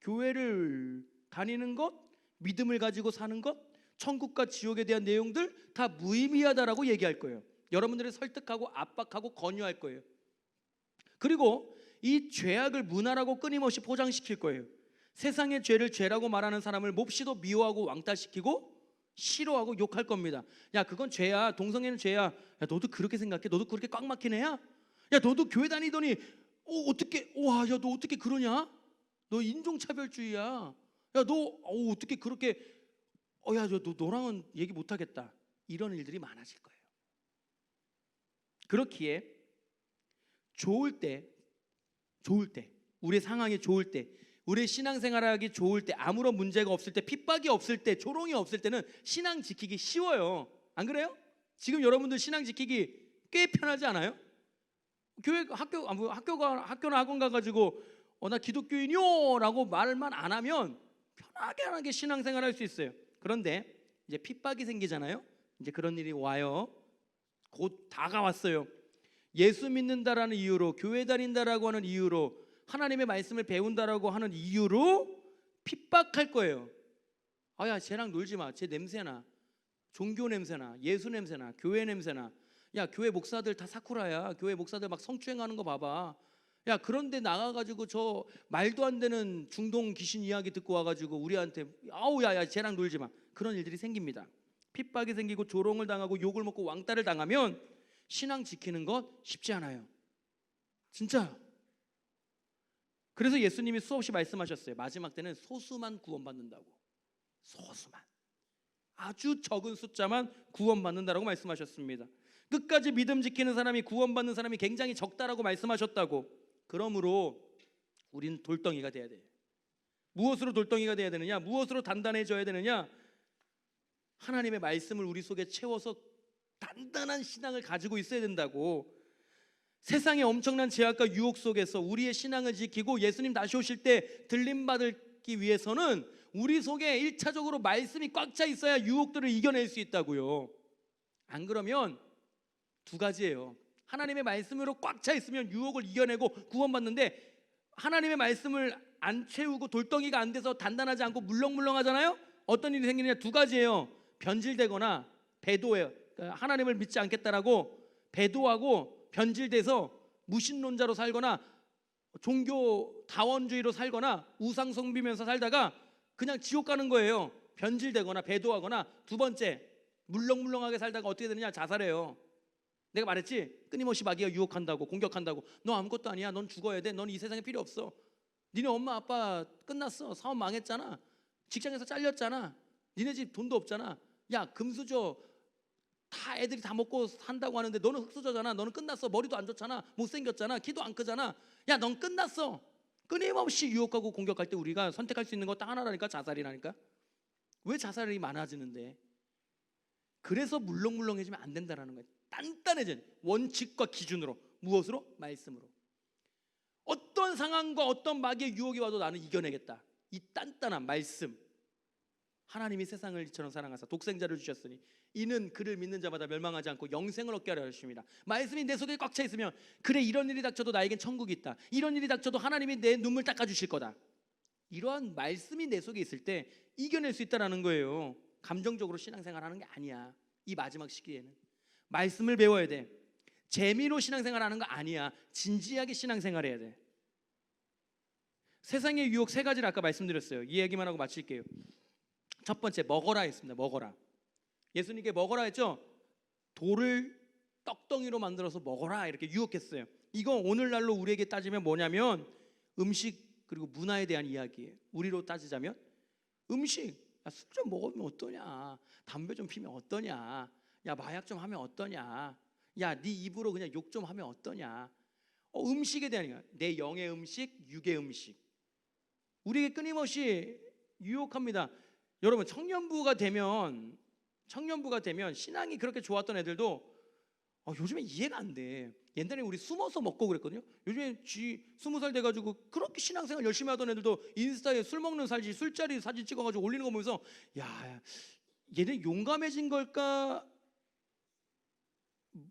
교회를 다니는 것, 믿음을 가지고 사는 것, 천국과 지옥에 대한 내용들 다 무의미하다라고 얘기할 거예요. 여러분들을 설득하고 압박하고 권유할 거예요. 그리고 이 죄악을 문화라고 끊임없이 포장시킬 거예요. 세상의 죄를 죄라고 말하는 사람을 몹시도 미워하고 왕따시키고 싫어하고 욕할 겁니다. 야 그건 죄야. 동성애는 죄야. 야 너도 그렇게 생각해? 너도 그렇게 꽉 막힌 애야? 야 너도 교회 다니더니 어떻게 와, 야, 너 어떻게 그러냐? 너 인종차별주의야. 야, 너 어떻게 그렇게 야, 너랑은 얘기 못 하겠다. 이런 일들이 많아질 거예요. 그렇기에 좋을 때 우리의 상황이 좋을 때, 우리의 신앙생활하기 좋을 때, 아무런 문제가 없을 때, 핍박이 없을 때, 조롱이 없을 때는 신앙 지키기 쉬워요. 안 그래요? 지금 여러분들 신앙 지키기 꽤 편하지 않아요? 교회 학교나 학원 가가지고 나 기독교인이요라고 말만 안 하면 편하게 신앙생활할 수 있어요. 그런데 이제 핍박이 생기잖아요. 이제 그런 일이 와요. 곧 다가왔어요. 예수 믿는다라는 이유로, 교회 다닌다라고 하는 이유로, 하나님의 말씀을 배운다라고 하는 이유로 핍박할 거예요. 야, 쟤랑 놀지 마. 쟤 냄새나. 종교 냄새나. 예수 냄새나. 교회 냄새나. 야, 교회 목사들 다 사쿠라야. 교회 목사들 막 성추행하는 거 봐봐. 야, 그런데 나가가지고 저 말도 안 되는 중동 귀신 이야기 듣고 와가지고 우리한테 야, 쟤랑 놀지 마. 그런 일들이 생깁니다. 핍박이 생기고 조롱을 당하고 욕을 먹고 왕따를 당하면 신앙 지키는 것 쉽지 않아요. 진짜. 그래서 예수님이 수없이 말씀하셨어요. 마지막 때는 소수만 구원받는다고. 소수만. 아주 적은 숫자만 구원받는다라고 말씀하셨습니다. 끝까지 믿음 지키는 사람이, 구원받는 사람이 굉장히 적다라고 말씀하셨다고. 그러므로 우리는 돌덩이가 돼야 돼. 무엇으로 돌덩이가 돼야 되느냐? 무엇으로 단단해져야 되느냐? 하나님의 말씀을 우리 속에 채워서 단단한 신앙을 가지고 있어야 된다고. 세상의 엄청난 제약과 유혹 속에서 우리의 신앙을 지키고 예수님 다시 오실 때 들림받기 위해서는 우리 속에 1차적으로 말씀이 꽉 차 있어야 유혹들을 이겨낼 수 있다고요. 안 그러면 두 가지예요. 하나님의 말씀으로 꽉 차 있으면 유혹을 이겨내고 구원받는데, 하나님의 말씀을 안 채우고 돌덩이가 안 돼서 단단하지 않고 물렁물렁하잖아요. 어떤 일이 생기느냐? 두 가지예요. 변질되거나 배도해요. 하나님을 믿지 않겠다라고 배도하고 변질돼서 무신론자로 살거나 종교 다원주의로 살거나 우상 숭배면서 살다가 그냥 지옥 가는 거예요. 변질되거나 배도하거나. 두 번째, 물렁물렁하게 살다가 어떻게 되느냐? 자살해요. 내가 말했지? 끊임없이 마귀가 유혹한다고, 공격한다고. 너 아무것도 아니야. 넌 죽어야 돼. 넌 이 세상에 필요 없어. 니네 엄마 아빠 끝났어. 사업 망했잖아. 직장에서 잘렸잖아. 니네 집 돈도 없잖아. 야, 금수저 다 애들이 다 먹고 산다고 하는데 너는 흙수저잖아. 너는 끝났어. 머리도 안 좋잖아. 못생겼잖아. 키도 안 크잖아. 야, 넌 끝났어. 끊임없이 유혹하고 공격할 때 우리가 선택할 수 있는 거 딱 하나라니까. 자살이라니까. 왜 자살이 많아지는데? 그래서 물렁물렁해지면 안 된다라는 거예요. 단단해진 원칙과 기준으로. 무엇으로? 말씀으로. 어떤 상황과 어떤 마귀의 유혹이 와도 나는 이겨내겠다. 이 단단한 말씀. 하나님이 세상을 이처럼 사랑하사 독생자를 주셨으니 이는 그를 믿는 자마다 멸망하지 않고 영생을 얻게 하려 하십니다. 말씀이 내 속에 꽉 차 있으면, 그래, 이런 일이 닥쳐도 나에겐 천국이 있다. 이런 일이 닥쳐도 하나님이 내 눈물 닦아주실 거다. 이러한 말씀이 내 속에 있을 때 이겨낼 수 있다는 거예요. 감정적으로 신앙생활하는 게 아니야. 이 마지막 시기에는 말씀을 배워야 돼. 재미로 신앙생활하는 거 아니야. 진지하게 신앙생활해야 돼. 세상의 유혹 세 가지를 아까 말씀드렸어요. 이 얘기만 하고 마칠게요. 첫 번째, 먹어라 했습니다. 먹어라. 예수님께 먹어라 했죠. 돌을 떡덩이로 만들어서 먹어라 이렇게 유혹했어요. 이거 오늘날로 우리에게 따지면 뭐냐면 음식 그리고 문화에 대한 이야기예요. 우리로 따지자면 음식, 술 좀 먹으면 어떠냐, 담배 좀 피면 어떠냐, 야, 마약 좀 하면 어떠냐, 야, 네 입으로 그냥 욕 좀 하면 어떠냐. 음식에 대한 이야기. 내 영의 음식, 육의 음식. 우리에게 끊임없이 유혹합니다. 여러분, 청년부가 되면 신앙이 그렇게 좋았던 애들도 요즘에 이해가 안 돼. 옛날에 우리 숨어서 먹고 그랬거든요. 요즘에 20살 돼가지고 그렇게 신앙생활 열심히 하던 애들도 인스타에 술 먹는 술자리 사진 찍어가지고 올리는 거 보면서, 야, 얘네 용감해진 걸까,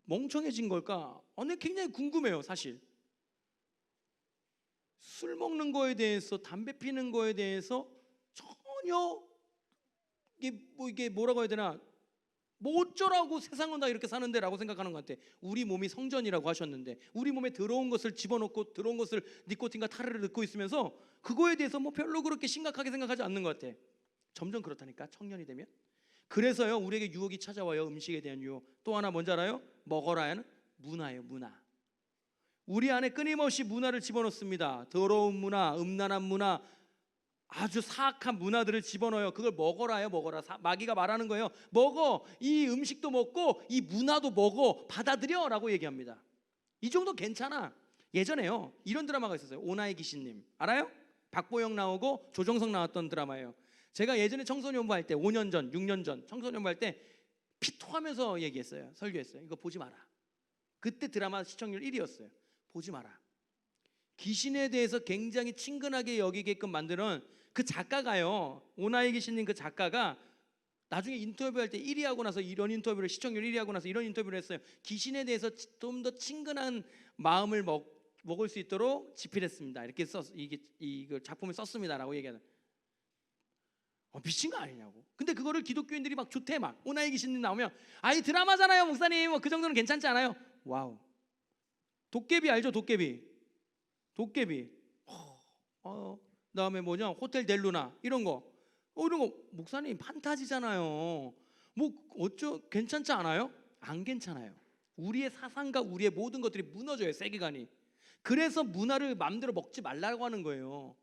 멍청해진 걸까? 근데 굉장히 궁금해요, 사실. 술 먹는 거에 대해서, 담배 피는 거에 대해서 전혀 이게 뭐라고 해야 되나, 뭐 어쩌라고 세상은 다 이렇게 사는데 라고 생각하는 것 같아. 우리 몸이 성전이라고 하셨는데 우리 몸에 들어온 것을 집어넣고 들어온 것을 니코틴과 타르를 넣고 있으면서 그거에 대해서 뭐 별로 그렇게 심각하게 생각하지 않는 것 같아. 점점 그렇다니까, 청년이 되면. 그래서요, 우리에게 유혹이 찾아와요. 음식에 대한 유혹. 또 하나 뭔지 알아요? 먹어라는 문화예요. 문화. 우리 안에 끊임없이 문화를 집어넣습니다. 더러운 문화, 음란한 문화, 아주 사악한 문화들을 집어넣어요. 그걸 먹어라요, 먹어라. 마귀가 말하는 거예요. 먹어. 이 음식도 먹고 이 문화도 먹어. 받아들여라고 얘기합니다. 이 정도 괜찮아. 예전에요, 이런 드라마가 있었어요. 오나의 귀신님 알아요? 박보영 나오고 조정석 나왔던 드라마예요. 제가 예전에 청소년부 할 때 5년 전, 6년 전 청소년부 할 때 피토하면서 얘기했어요. 설교했어요. 이거 보지 마라. 그때 드라마 시청률 1위였어요. 보지 마라. 귀신에 대해서 굉장히 친근하게 여기게끔 만드는 그 작가가요, 오나이 귀신님 그 작가가 나중에 인터뷰할 때 1위 하고 나서 이런 인터뷰를, 시청률 1위 하고 나서 이런 인터뷰를 했어요. 귀신에 대해서 좀 더 친근한 마음을 먹을 수 있도록 집필했습니다. 이렇게 이거 작품을 썼습니다라고 얘기하는. 미친 거 아니냐고. 근데 그거를 기독교인들이 막 좋대. 막 오나이 귀신님 나오면 아이 드라마잖아요 목사님, 뭐 그 정도는 괜찮지 않아요? 와우. 도깨비 알죠? 도깨비. 그다음에 뭐냐, 호텔 델루나 이런 거. 이런 거 목사님 판타지잖아요. 뭐 괜찮지 않아요? 안 괜찮아요. 우리의 사상과 우리의 모든 것들이 무너져요, 세계관이. 그래서 문화를 마음대로 먹지 말라고 하는 거예요.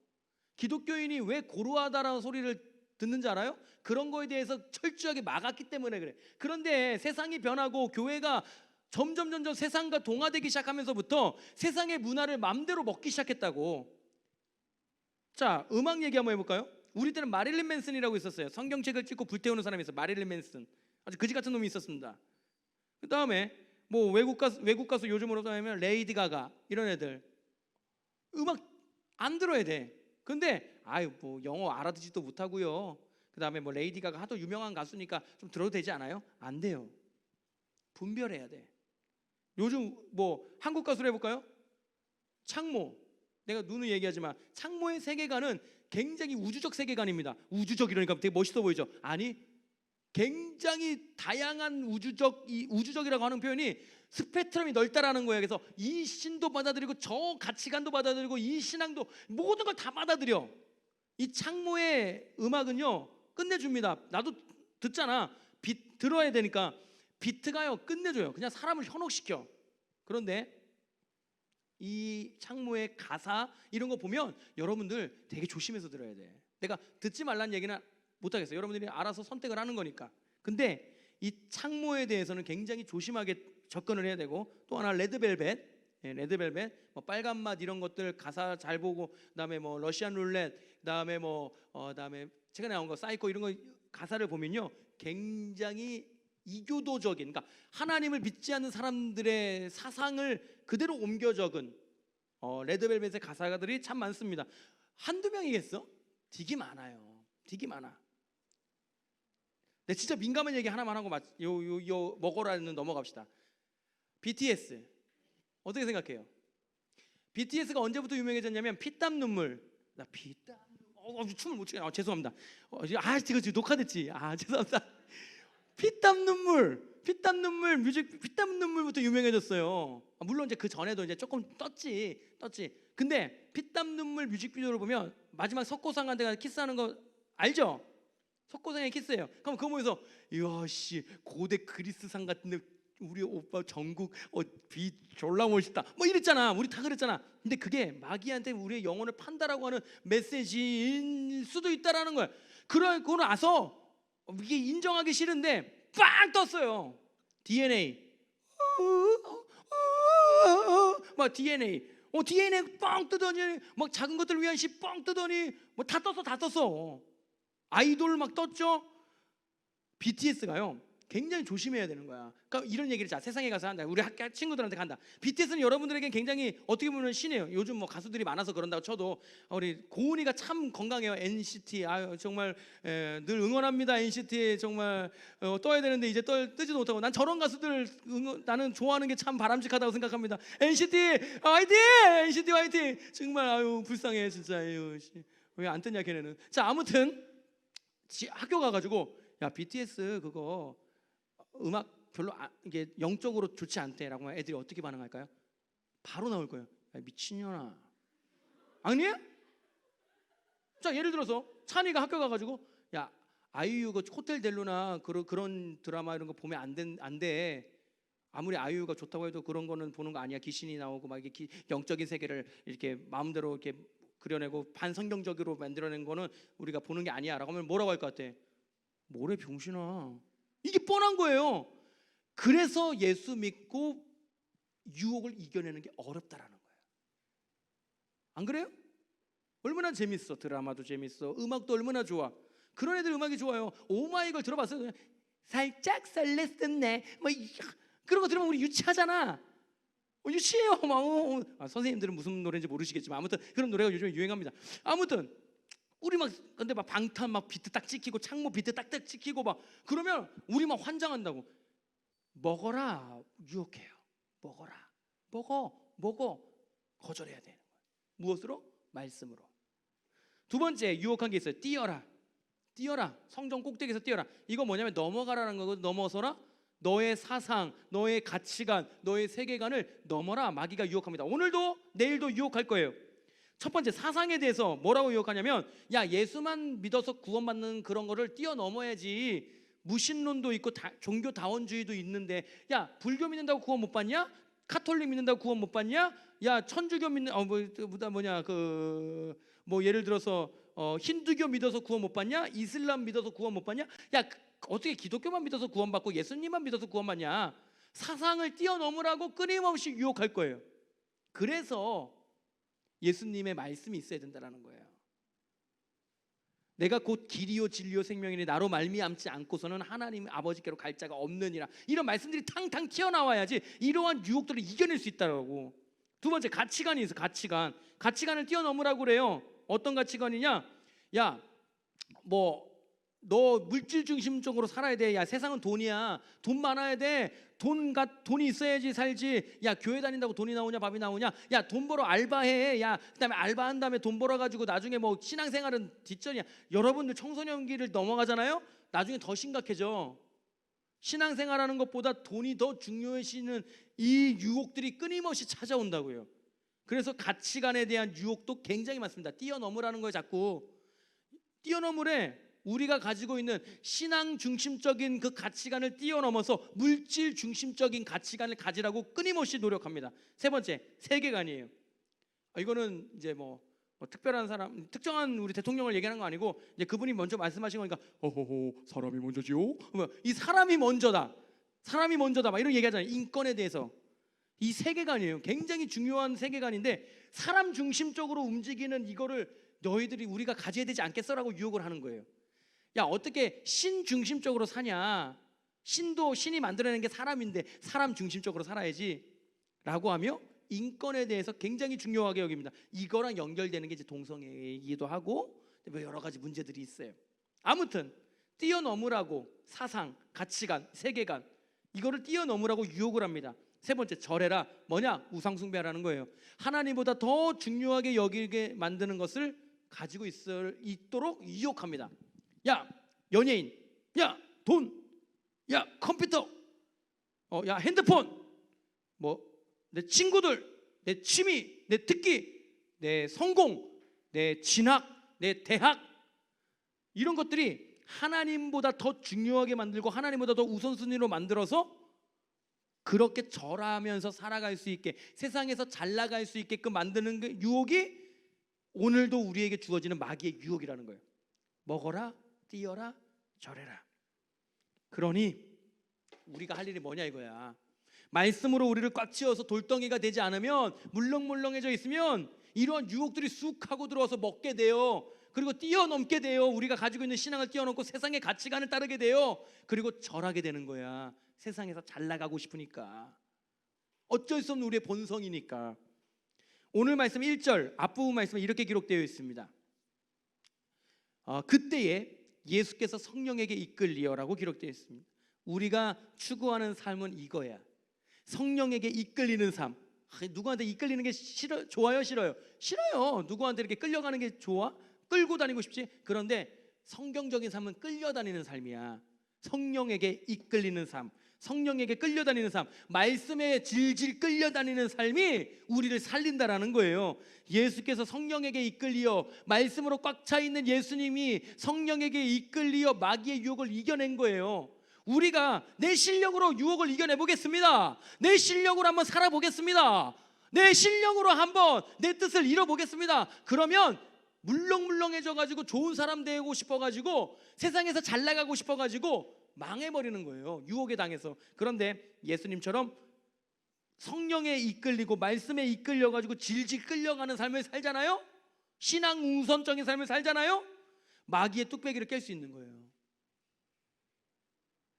기독교인이 왜 고루하다라는 소리를 듣는지 알아요? 그런 거에 대해서 철저하게 막았기 때문에 그래. 그런데 세상이 변하고 교회가 점점 세상과 동화되기 시작하면서부터 세상의 문화를 마음대로 먹기 시작했다고. 자, 음악 얘기 한번 해볼까요? 우리 때는 마릴린 맨슨이라고 있었어요. 성경책을 찍고 불태우는 사람이 있어요. 마릴린 맨슨. 아주 그지 같은 놈이 있었습니다. 그 다음에 뭐 외국 가수 요즘으로 하면 레이디 가가 이런 애들 음악 안 들어야 돼. 근데 뭐 영어 알아듣지도 못하고요. 그 다음에 뭐 레이디 가가 하도 유명한 가수니까 좀 들어도 되지 않아요? 안 돼요. 분별해야 돼. 요즘 뭐 한국 가수로 해볼까요? 창모. 내가 누누이 얘기하지만 창모의 세계관은 굉장히 우주적 세계관입니다. 우주적 이러니까 되게 멋있어 보이죠? 아니, 굉장히 다양한 우주적이라고 하는 표현이 스펙트럼이 넓다라는 거예요. 그래서 이 신도 받아들이고 저 가치관도 받아들이고 이 신앙도 모든 걸 다 받아들여. 이 창모의 음악은요 끝내줍니다. 나도 듣잖아. 들어야 되니까 비트가요 끝내줘요. 그냥 사람을 현혹시켜. 그런데 이 창모의 가사 이런 거 보면 여러분들 되게 조심해서 들어야 돼. 내가 듣지 말라는 얘기는 못하겠어요. 여러분들이 알아서 선택을 하는 거니까. 근데 이 창모에 대해서는 굉장히 조심하게 접근을 해야 되고, 또 하나 레드벨벳, 뭐 빨간맛 이런 것들 가사 잘 보고, 그다음에 뭐 러시안 룰렛, 그다음에 그다음에 최근에 나온 거 사이코 이런 거 가사를 보면요 굉장히 이교도적인, 그러니까 하나님을 믿지 않는 사람들의 사상을 그대로 옮겨 적은 레드벨벳의 가사들이 참 많습니다. 한두 명이겠어? 되게 많아요. 되게 많아. 네, 진짜 민감한 얘기 하나만 하고 먹어라는 넘어갑시다. BTS 어떻게 생각해요? BTS가 언제부터 유명해졌냐면 피땀 눈물. 나 피땀 춤을 못 추게. 죄송합니다. 이거 지금 녹화됐지. 죄송합니다. 피땀 눈물 뮤직 피땀 눈물부터 유명해졌어요. 물론 이제 그 전에도 이제 조금 떴지. 근데 피땀 눈물 뮤직비디오를 보면 마지막 석고상한테 가서 키스하는 거 알죠? 석고상에 키스해요. 그럼 그거 보면서 이야 씨 고대 그리스상 같은데 우리 오빠 정국 비 졸라 멋있다 뭐 이랬잖아. 우리 다 그랬잖아. 근데 그게 마귀한테 우리의 영혼을 판다라고 하는 메시지일 수도 있다라는 거야. 그러고 나서 이게 인정하기 싫은데 빵 떴어요. DNA 막 DNA 빵 뜨더니 막 작은 것들 위한 시 빵 뜨더니 뭐 다 떴어. 아이돌 막 떴죠. BTS가요 굉장히 조심해야 되는 거야. 그러니까 이런 얘기를 자 세상에 가서 한다. 우리 학교 친구들한테 간다. BTS는 여러분들에게 굉장히 어떻게 보면 신이에요. 요즘 뭐 가수들이 많아서 그런다고 쳐도 우리 고은이가 참 건강해요. NCT 정말 늘 응원합니다. NCT 정말 떠야 되는데 이제 뜨지도 못하고. 난 저런 가수들 나는 좋아하는 게 참 바람직하다고 생각합니다. NCT 화이팅! NCT 화이팅! 정말 불쌍해 진짜. 왜 안 뜨냐 걔네는. 자 아무튼 학교 가가지고 야 BTS 그거 음악 별로 이게 영적으로 좋지 않대라고 하면 애들이 어떻게 반응할까요? 바로 나올 거예요. 야, 미친년아. 아니에요? 자 예를 들어서 찬이가 학교 가가지고 야 아이유 그 호텔 델루나 그런 드라마 이런 거 보면 안 돼. 아무리 아이유가 좋다고 해도 그런 거는 보는 거 아니야. 귀신이 나오고 막 이게 영적인 세계를 이렇게 마음대로 이렇게 그려내고 반성경적으로 만들어낸 거는 우리가 보는 게 아니야라고 하면 뭐라고 할 것 같아? 뭐래 병신아. 이게 뻔한 거예요. 그래서 예수 믿고 유혹을 이겨내는 게 어렵다라는 거예요. 안 그래요? 얼마나 재밌어. 드라마도 재밌어. 음악도 얼마나 좋아. 그런 애들 음악이 좋아요. 오마이걸 들어봤어요? 살짝 설렜었네. 뭐 그런 거 들으면 우리 유치하잖아. 유치해요. 선생님들은 무슨 노래인지 모르시겠지만 아무튼 그런 노래가 요즘에 유행합니다. 아무튼 우리 막 근데 막 방탄 막 비트 딱 찍히고 창모 비트 딱딱 찍히고 막 그러면 우리 막 환장한다고. 먹어라. 유혹해요. 먹어라. 먹어. 거절해야 되는 거예요. 무엇으로? 말씀으로. 두 번째 유혹한 게 있어요. 뛰어라. 성전 꼭대기에서 뛰어라. 이거 뭐냐면 넘어가라는 거고, 넘어서라. 너의 사상, 너의 가치관, 너의 세계관을 넘어라. 마귀가 유혹합니다. 오늘도 내일도 유혹할 거예요. 첫 번째 사상에 대해서 뭐라고 유혹하냐면, 야 예수만 믿어서 구원받는 그런 거를 뛰어넘어야지. 무신론도 있고 종교 다원주의도 있는데, 야 불교 믿는다고 구원 못 받냐? 카톨릭 믿는다고 구원 못 받냐? 야 천주교 믿는 예를 들어서 힌두교 믿어서 구원 못 받냐? 이슬람 믿어서 구원 못 받냐? 야 어떻게 기독교만 믿어서 구원받고 예수님만 믿어서 구원받냐? 사상을 뛰어넘으라고 끊임없이 유혹할 거예요. 그래서 예수님의 말씀이 있어야 된다는 거예요. 내가 곧 길이요 진리요 생명이니 나로 말미암지 않고서는 하나님 아버지께로 갈 자가 없느니라. 이런 말씀들이 탕탕 튀어나와야지 이러한 유혹들을 이겨낼 수 있다고. 두 번째 가치관이 있어. 가치관을 뛰어넘으라고 그래요. 어떤 가치관이냐? 야 너 물질 중심적으로 살아야 돼. 야 세상은 돈이야. 돈 많아야 돼. 돈이 있어야지 살지. 야 교회 다닌다고 돈이 나오냐 밥이 나오냐? 야 돈 벌어 알바해. 야 그다음에 알바한 다음에 돈 벌어가지고 나중에 뭐 신앙생활은 뒷전이야. 여러분들 청소년기를 넘어가잖아요. 나중에 더 심각해져. 신앙생활하는 것보다 돈이 더 중요해지는 이 유혹들이 끊임없이 찾아온다고요. 그래서 가치관에 대한 유혹도 굉장히 많습니다. 뛰어넘으라는 거예요. 자꾸 뛰어넘으래. 우리가 가지고 있는 신앙 중심적인 그 가치관을 뛰어넘어서 물질 중심적인 가치관을 가지라고 끊임없이 노력합니다. 세 번째, 세계관이에요. 이거는 이제 특별한 사람, 특정한 우리 대통령을 얘기하는 거 아니고 이제 그분이 먼저 말씀하신 거니까 사람이 먼저지요? 이 사람이 먼저다. 막 이런 얘기하잖아요. 인권에 대해서. 이 세계관이에요. 굉장히 중요한 세계관인데 사람 중심적으로 움직이는 이거를 너희들이 우리가 가져야 되지 않겠어라고 유혹을 하는 거예요. 야 어떻게 신 중심적으로 사냐? 신이 만들어낸 게 사람인데 사람 중심적으로 살아야지 라고 하며 인권에 대해서 굉장히 중요하게 여깁니다. 이거랑 연결되는 게 이제 동성애이기도 하고 여러 가지 문제들이 있어요. 아무튼 뛰어넘으라고 사상, 가치관, 세계관 이거를 뛰어넘으라고 유혹을 합니다. 세 번째 절해라. 뭐냐? 우상숭배라는 거예요. 하나님보다 더 중요하게 여기게 만드는 것을 가지고 있도록 유혹합니다. 야 연예인, 야 돈, 야 컴퓨터, 야 핸드폰, 내 친구들, 내 취미, 내 특기, 내 성공, 내 진학, 내 대학 이런 것들이 하나님보다 더 중요하게 만들고 하나님보다 더 우선순위로 만들어서 그렇게 절하면서 살아갈 수 있게 세상에서 잘 나갈 수 있게끔 만드는 그 유혹이 오늘도 우리에게 주어지는 마귀의 유혹이라는 거예요. 먹어라, 뛰어라, 절해라. 그러니 우리가 할 일이 뭐냐 이거야. 말씀으로 우리를 꽉 채워서 돌덩이가 되지 않으면 물렁물렁해져 있으면 이러한 유혹들이 쑥 하고 들어와서 먹게 돼요. 그리고 뛰어넘게 돼요. 우리가 가지고 있는 신앙을 뛰어넘고 세상의 가치관을 따르게 돼요. 그리고 절하게 되는 거야. 세상에서 잘 나가고 싶으니까. 어쩔 수 없는 우리의 본성이니까. 오늘 말씀 1절 앞부분 말씀에 이렇게 기록되어 있습니다. 그때에 예수께서 성령에게 이끌리어라고 기록되어 있습니다. 우리가 추구하는 삶은 이거야. 성령에게 이끌리는 삶. 누구한테 이끌리는 게 좋아요? 싫어요? 싫어요. 누구한테 이렇게 끌려가는 게 좋아? 끌고 다니고 싶지? 그런데 성경적인 삶은 끌려다니는 삶이야. 성령에게 이끌리는 삶, 성령에게 끌려다니는 삶, 말씀에 질질 끌려다니는 삶이 우리를 살린다라는 거예요. 예수께서 성령에게 이끌리어 말씀으로 꽉 차 있는 예수님이 성령에게 이끌리어 마귀의 유혹을 이겨낸 거예요. 우리가 내 실력으로 유혹을 이겨내 보겠습니다. 내 실력으로 한번 살아보겠습니다. 내 실력으로 한번 내 뜻을 이뤄보겠습니다. 그러면 물렁물렁해져 가지고 좋은 사람 되고 싶어 가지고 세상에서 잘 나가고 싶어 가지고 망해버리는 거예요. 유혹에 당해서. 그런데 예수님처럼 성령에 이끌리고 말씀에 이끌려 가지고 질질 끌려가는 삶을 살잖아요. 신앙 우선적인 삶을 살잖아요. 마귀의 뚝배기를 깰 수 있는 거예요.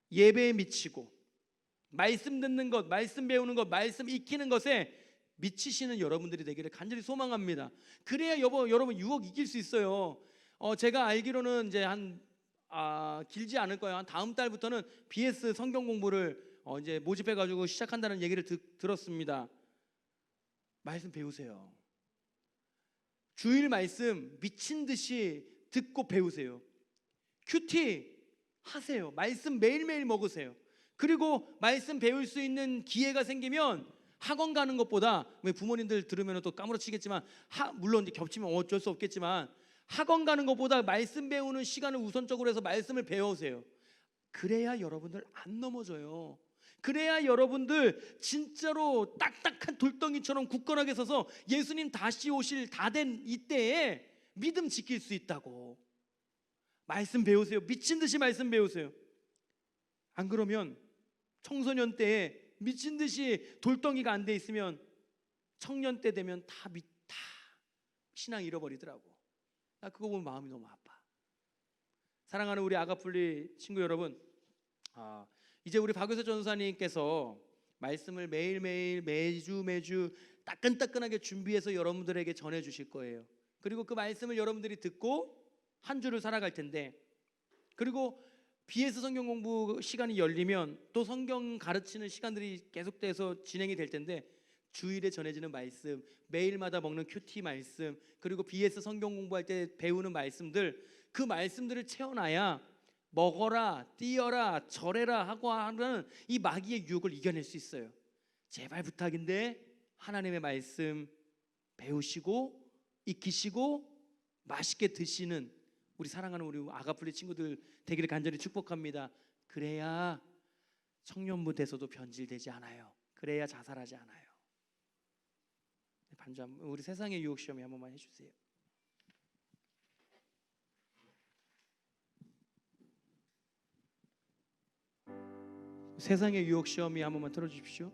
예배에 미치고 말씀 듣는 것, 말씀 배우는 것, 말씀 익히는 것에 미치시는 여러분들이 되기를 간절히 소망합니다. 그래야 여러분 유혹 이길 수 있어요. 제가 알기로는 이제 길지 않을 거예요. 한 다음 달부터는 BS 성경 공부를 이제 모집해가지고 시작한다는 얘기를 들었습니다. 말씀 배우세요. 주일 말씀 미친 듯이 듣고 배우세요. 큐티 하세요. 말씀 매일매일 먹으세요. 그리고 말씀 배울 수 있는 기회가 생기면 학원 가는 것보다, 왜 부모님들 들으면 또 까무러치겠지만 물론 이제 겹치면 어쩔 수 없겠지만 학원 가는 것보다 말씀 배우는 시간을 우선적으로 해서 말씀을 배우세요. 그래야 여러분들 안 넘어져요. 그래야 여러분들 진짜로 딱딱한 돌덩이처럼 굳건하게 서서 예수님 다시 오실 다 된 이때에 믿음 지킬 수 있다고. 말씀 배우세요. 미친 듯이 말씀 배우세요. 안 그러면 청소년 때에 미친 듯이 돌덩이가 안 돼 있으면 청년 때 되면 다 신앙 잃어버리더라고. 나 그거 보면 마음이 너무 아파. 사랑하는 우리 아가풀리 친구 여러분, 이제 우리 박효세 전도사님께서 말씀을 매일매일 매주 따끈따끈하게 준비해서 여러분들에게 전해주실 거예요. 그리고 그 말씀을 여러분들이 듣고 한 주를 살아갈 텐데, 그리고 BS 성경 공부 시간이 열리면 또 성경 가르치는 시간들이 계속돼서 진행이 될 텐데, 주일에 전해지는 말씀, 매일마다 먹는 큐티 말씀, 그리고 BS 성경 공부할 때 배우는 말씀들, 그 말씀들을 채워놔야 먹어라, 뛰어라, 절해라 하고 하는 이 마귀의 유혹을 이겨낼 수 있어요. 제발 부탁인데 하나님의 말씀 배우시고 익히시고 맛있게 드시는 우리 사랑하는 우리 아가플리 친구들 되기를 간절히 축복합니다. 그래야 청년부 돼서도 변질되지 않아요. 그래야 자살하지 않아요. 반주 우리 세상의 유혹 시험이 한 번만 해주세요. 세상의 유혹 시험이 한 번만 틀어주십시오.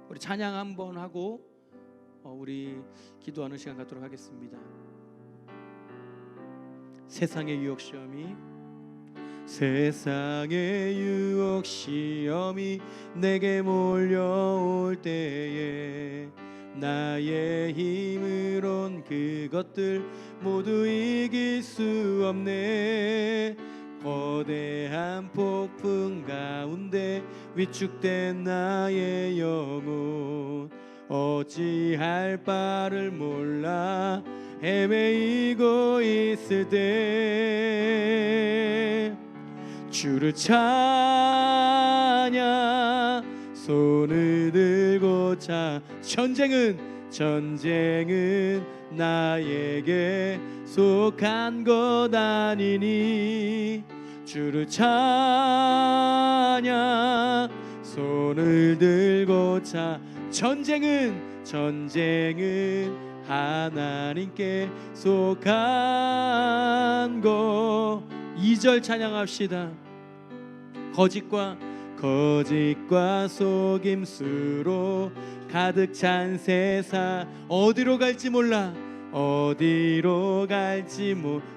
우리 찬양 한번 하고 우리 기도하는 시간 갖도록 하겠습니다. 세상의 유혹 시험이, 세상의 유혹 시험이 내게 몰려올 때에 나의 힘으론 그것들 모두 이길 수 없네. 거대한 폭풍 가운데 위축된 나의 영혼, 어찌할 바를 몰라 헤매이고 있을 때 주를 찬양 손을 들고 전쟁은 나에게 속한 것 아니니. 주를 찬양 손을 들고 전쟁은 하나님께 속한 것. 2절 찬양합시다. 거짓과 속임수로 가득 찬 세상, 어디로 갈지 몰라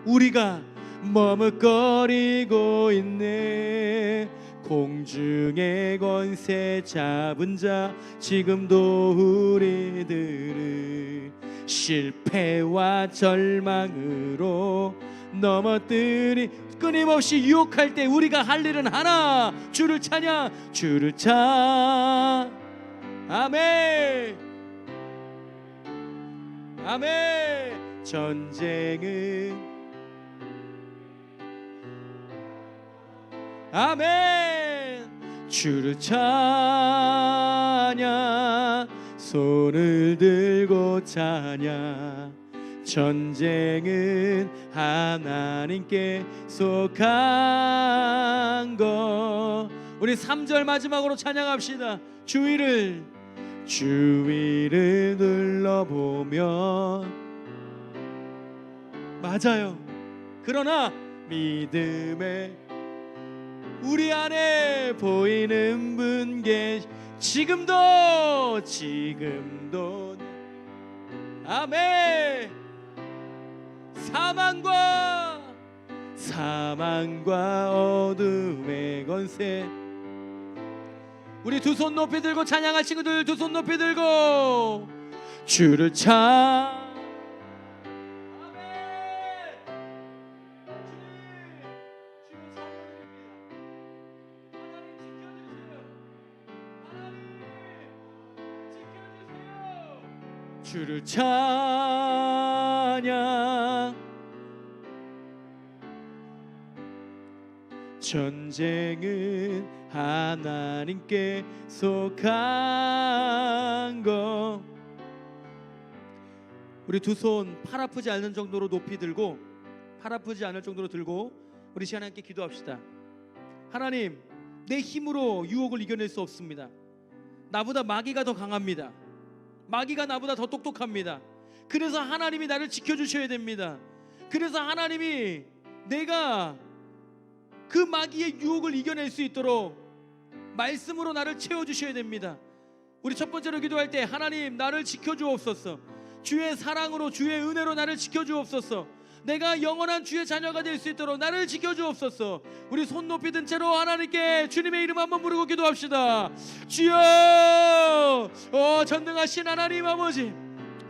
우리가 머뭇거리고 있네. 공중의 권세 잡은 자 지금도 우리들을 실패와 절망으로 넘어뜨리 끊임없이 유혹할 때 우리가 할 일은 하나, 주를 찬양. 아멘. 전쟁은 주를 찬양 손을 들고 찬양. 전쟁은 하나님께 속한 것. 우리 3절 마지막으로 찬양합시다. 주위를 둘러보면 맞아요. 그러나 믿음에 우리 안에 보이는 분 지금도 아멘. 사망과 어둠의 권세. 우리 두 손 높이 들고 찬양할 친구들 두 손 높이 들고 주를 찬. 주를 찬양. 전쟁은 하나님께 속한 것. 우리 두 손 팔 아프지 않는 정도로 높이 들고, 팔 아프지 않을 정도로 들고 우리 시간에 함께 기도합시다. 하나님, 내 힘으로 유혹을 이겨낼 수 없습니다. 나보다 마귀가 더 강합니다. 마귀가 나보다 더 똑똑합니다. 그래서 하나님이 나를 지켜주셔야 됩니다. 그래서 하나님이 내가 그 마귀의 유혹을 이겨낼 수 있도록 말씀으로 나를 채워주셔야 됩니다. 우리 첫 번째로 기도할 때 하나님 나를 지켜주옵소서. 주의 사랑으로 주의 은혜로 나를 지켜주옵소서. 내가 영원한 주의 자녀가 될 수 있도록 나를 지켜주옵소서. 우리 손 높이 든 채로 하나님께 주님의 이름 한번 부르고 기도합시다. 주여, 전능하신 하나님 아버지,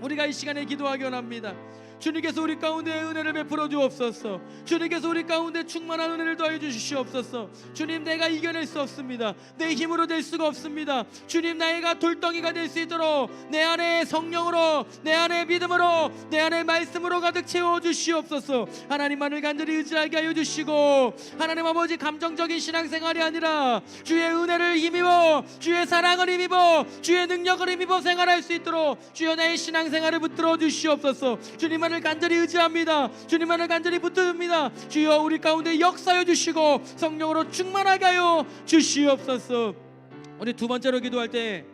우리가 이 시간에 기도하기 원합니다. 주님께서 우리 가운데 은혜를 베풀어 주옵소서. 주님께서 우리 가운데 충만한 은혜를 더해 주시옵소서. 주님, 내가 이겨낼 수 없습니다. 내 힘으로 될 수가 없습니다. 주님, 나이가 돌덩이가 될 수 있도록 내 안에 성령으로, 내 안에 믿음으로, 내 안에 말씀으로 가득 채워 주시옵소서. 하나님만을 간절히 의지하게 하여 주시고, 하나님 아버지, 감정적인 신앙생활이 아니라 주의 은혜를 힘입어, 주의 사랑을 힘입어, 주의 능력을 힘입어 생활할 수 있도록 주여 나의 신앙생활을 붙들어 주시옵소서. 주님만을 간절히 의지합니다. 주님만을 간절히 붙듭니다. 주여, 우리 가운데 역사여 주시고 성령으로 충만하게 하여 주시옵소서. 우리 두 번째로 기도할 때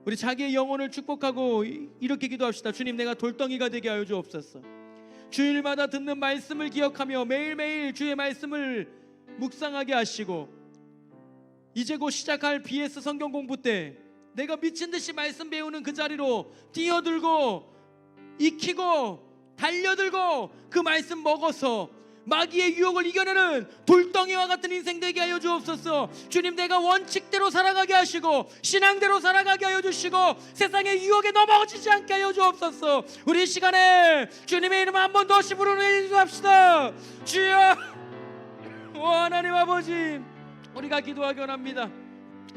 우리 자기의 영혼을 축복하고 이렇게 기도합시다. 주님, 내가 돌덩이가 되게 하여 주옵소서. 주일마다 듣는 말씀을 기억하며 매일매일 주의 말씀을 묵상하게 하시고, 이제 곧 시작할 BS 성경 공부 때 내가 미친듯이 말씀 배우는 그 자리로 뛰어들고 익히고 달려들고 그 말씀 먹어서 마귀의 유혹을 이겨내는 돌덩이와 같은 인생 되게 하여 주옵소서. 주님, 내가 원칙대로 살아가게 하시고 신앙대로 살아가게 하여 주시고 세상의 유혹에 넘어지지 않게 하여 주옵소서. 우리 시간에 주님의 이름 한 번 더 부르는 합시다. 주여, 하나님 아버지, 우리가 기도하기 원합니다.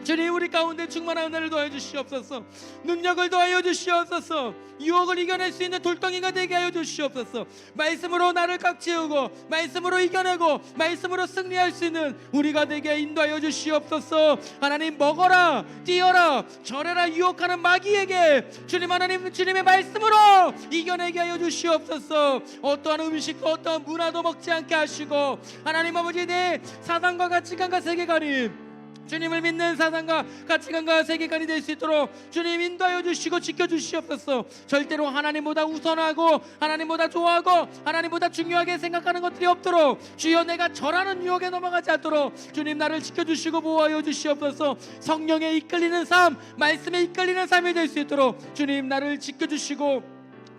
주님, 우리 가운데 충만한 은혜를 더해 주시옵소서. 능력을 더하여 주시옵소서. 유혹을 이겨낼 수 있는 돌덩이가 되게 하여 주시옵소서. 말씀으로 나를 깍지우고 말씀으로 이겨내고 말씀으로 승리할 수 있는 우리가 되게 인도하여 주시옵소서. 하나님, 먹어라, 뛰어라, 절해라 유혹하는 마귀에게 주님, 하나님 주님의 말씀으로 이겨내게 하여 주시옵소서. 어떠한 음식도 어떠한 문화도 먹지 않게 하시고, 하나님 아버지, 내 사상과 가치관과 세계관이 주님을 믿는 사상과 가치관과 세계관이 될 수 있도록 주님 인도하여 주시고 지켜주시옵소서. 절대로 하나님보다 우선하고 하나님보다 좋아하고 하나님보다 중요하게 생각하는 것들이 없도록 주여, 내가 절하는 유혹에 넘어가지 않도록 주님 나를 지켜주시고 보호하여 주시옵소서. 성령에 이끌리는 삶, 말씀에 이끌리는 삶이 될 수 있도록 주님 나를 지켜주시고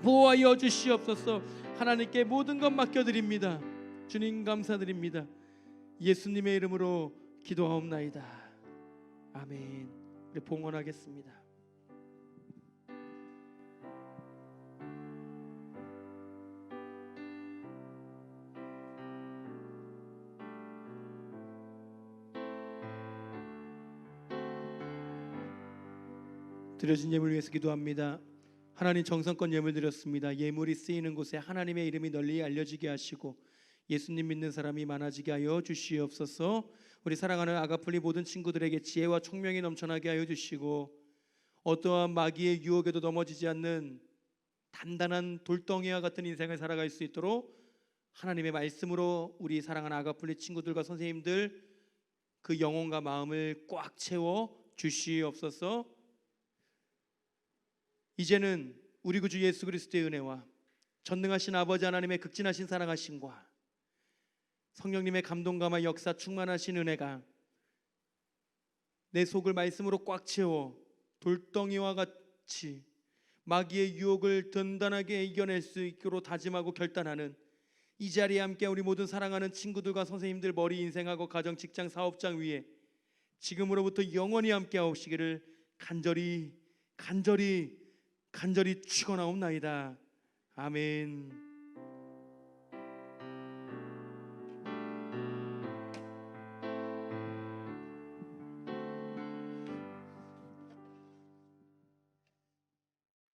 보호하여 주시옵소서. 하나님께 모든 것 맡겨드립니다. 주님 감사드립니다. 예수님의 이름으로 기도하옵나이다. 아멘. 우리 봉헌하겠습니다. 드려진 예물 위해서 기도합니다. 하나님, 정성껏 예물 드렸습니다. 예물이 쓰이는 곳에 하나님의 이름이 널리 알려지게 하시고 예수님 믿는 사람이 많아지게 하여 주시옵소서. 우리 사랑하는 아가플리 모든 친구들에게 지혜와 총명이 넘쳐나게 하여 주시고, 어떠한 마귀의 유혹에도 넘어지지 않는 단단한 돌덩이와 같은 인생을 살아갈 수 있도록 하나님의 말씀으로 우리 사랑하는 아가플리 친구들과 선생님들 그 영혼과 마음을 꽉 채워 주시옵소서. 이제는 우리 구주 예수 그리스도의 은혜와 전능하신 아버지 하나님의 극진하신 사랑하심과 성령님의 감동감화 역사 충만하신 은혜가 내 속을 말씀으로 꽉 채워 돌덩이와 같이 마귀의 유혹을 든든하게 이겨낼 수 있도록 다짐하고 결단하는 이 자리에 함께 우리 모든 사랑하는 친구들과 선생님들 머리 인생하고 가정 직장 사업장 위에 지금으로부터 영원히 함께 하옵시기를 간절히 축원하옵나이다. 아멘.